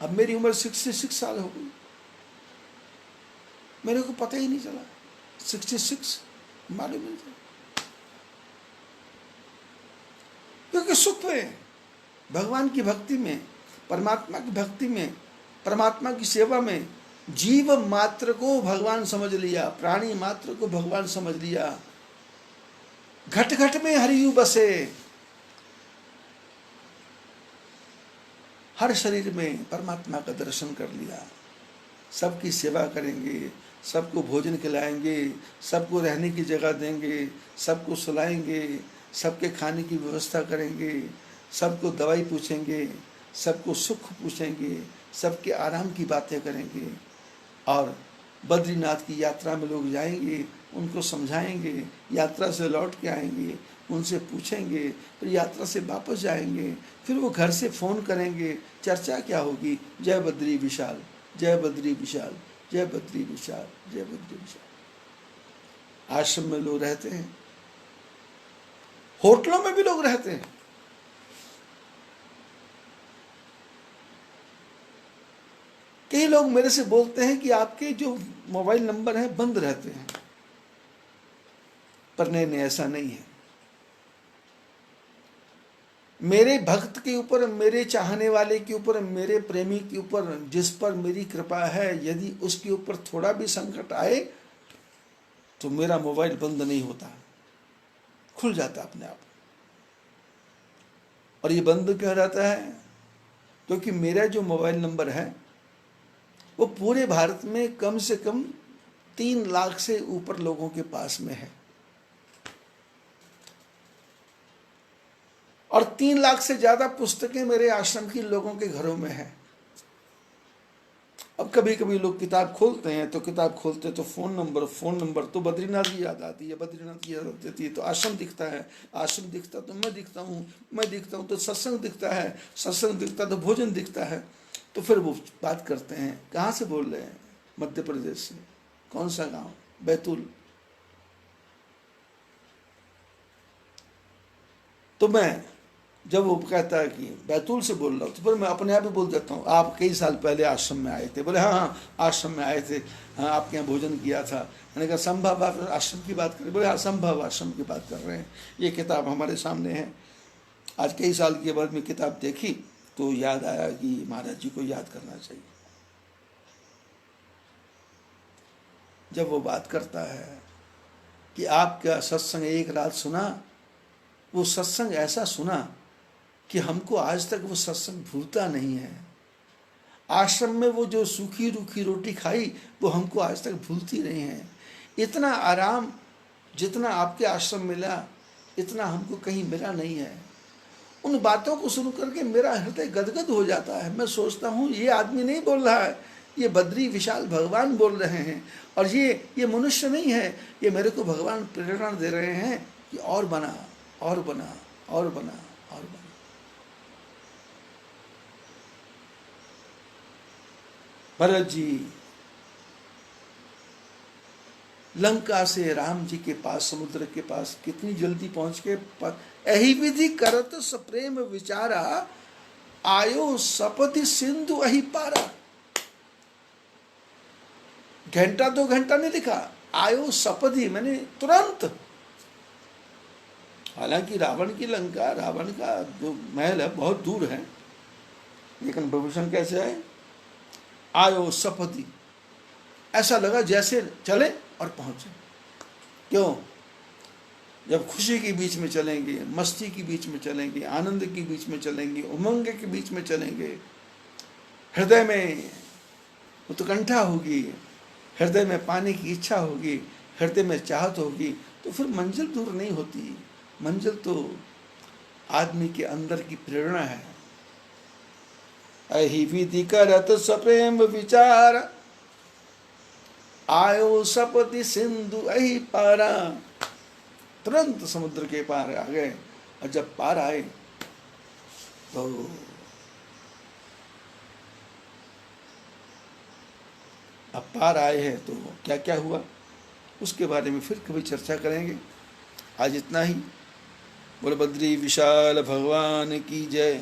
अब मेरी उम्र 66 साल हो गई, मेरे को पता ही नहीं चला। 66 मालूम नहीं था, क्योंकि सुख में, भगवान की भक्ति में, परमात्मा की भक्ति में, परमात्मा की सेवा में जीव मात्र को भगवान समझ लिया, प्राणी मात्र को भगवान समझ लिया। घट घट में हरियु बसे, हर शरीर में परमात्मा का दर्शन कर लिया। सबकी सेवा करेंगे, सबको भोजन खिलाएंगे, सबको रहने की जगह देंगे, सबको सुलाएंगे, सबके खाने की व्यवस्था करेंगे, सबको दवाई पूछेंगे, सबको सुख पूछेंगे, सबके आराम की बातें करेंगे। और बद्रीनाथ की यात्रा में लोग जाएंगे उनको समझाएंगे, यात्रा से लौट के आएंगे, उनसे पूछेंगे, फिर यात्रा से वापस जाएंगे, फिर वो घर से फ़ोन करेंगे, चर्चा क्या होगी, जय बद्री विशाल, जय बद्री विशाल, जय बद्री विशाल, जय बद्री विशाल। आश्रम में लोग रहते हैं, होटलों में भी लोग रहते हैं। कई लोग मेरे से बोलते हैं कि आपके जो मोबाइल नंबर हैं बंद रहते हैं, पर नहीं, ऐसा नहीं है। मेरे भक्त के ऊपर, मेरे चाहने वाले के ऊपर, मेरे प्रेमी के ऊपर जिस पर मेरी कृपा है, यदि उसके ऊपर थोड़ा भी संकट आए तो मेरा मोबाइल बंद नहीं होता, खुल जाता अपने आप। और ये बंद क्यों रहता है? क्योंकि मेरा जो मोबाइल नंबर है वो पूरे भारत में कम से कम 3 लाख से ऊपर लोगों के पास में है, और 3 लाख से ज्यादा पुस्तकें मेरे आश्रम की लोगों के घरों में है। अब कभी कभी लोग किताब खोलते हैं, तो किताब खोलते तो फोन नंबर तो बद्रीनाथ की याद आती है, बद्रीनाथ की याद आती है तो आश्रम दिखता है, आश्रम दिखता तो मैं दिखता हूँ तो सत्संग दिखता है, सत्संग दिखता तो भोजन दिखता है। तो फिर वो बात करते हैं, कहाँ से बोल रहे हैं? मध्य प्रदेश से। कौन सा गांव? बैतूल। तो मैं जब वो कहता है कि बैतूल से बोल रहा हूँ, तो फिर मैं अपने आप ही बोल देता हूँ, आप कई साल पहले आश्रम में आए थे? बोले हाँ, आश्रम में आए थे, हाँ आपके यहाँ भोजन किया था। मैंने कहा संभव आप आश्रम की बात करें? बोले हाँ संभव आश्रम की बात कर रहे हैं, ये किताब हमारे सामने है। आज कई साल के बाद में किताब देखी तो याद आया कि महाराज जी को याद करना चाहिए। जब वो बात करता है कि आपका सत्संग एक रात सुना, वो सत्संग ऐसा सुना कि हमको आज तक वो सत्संग भूलता नहीं है। आश्रम में वो जो सूखी रूखी रोटी खाई वो हमको आज तक भूलती नहीं है। इतना आराम जितना आपके आश्रम मिला, इतना हमको कहीं मिला नहीं है। उन बातों को सुन करके मेरा हृदय गदगद हो जाता है। मैं सोचता हूँ ये आदमी नहीं बोल रहा है, ये बद्री विशाल भगवान बोल रहे हैं, और ये मनुष्य नहीं है, ये मेरे को भगवान प्रेरणा दे रहे हैं कि और बना, और बना, और बना, और बना। भरत जी लंका से राम जी के पास, समुद्र के पास कितनी जल्दी पहुंच के, एहि विधि करत सप्रेम विचारा, आयो सपति सिंधु अहि पारा। घंटा 2 घंटा नहीं लिखा, आयो सपति मैंने तुरंत। हालांकि रावण की लंका, रावण का जो महल है बहुत दूर है, लेकिन विभीषण कैसे आए? आयो सपति, ऐसा लगा जैसे चले और पहुंचे। क्यों? जब खुशी के बीच में चलेंगे, मस्ती के बीच में चलेंगे, आनंद के बीच में चलेंगे, उमंग के बीच में चलेंगे, हृदय में उत्कंठा होगी, हृदय में पाने की इच्छा होगी, हृदय में चाहत होगी, तो फिर मंजिल दूर नहीं होती। मंजिल तो आदमी के अंदर की प्रेरणा है। अहि विधि करत सप्रेम विचार, आयो सपति सिंधु अहि पारा। तुरंत समुद्र के पार आ गए, और जब पार आए तो अब पार आए हैं तो क्या क्या हुआ उसके बारे में फिर कभी चर्चा करेंगे। आज इतना ही। बोले बद्री विशाल भगवान की जय।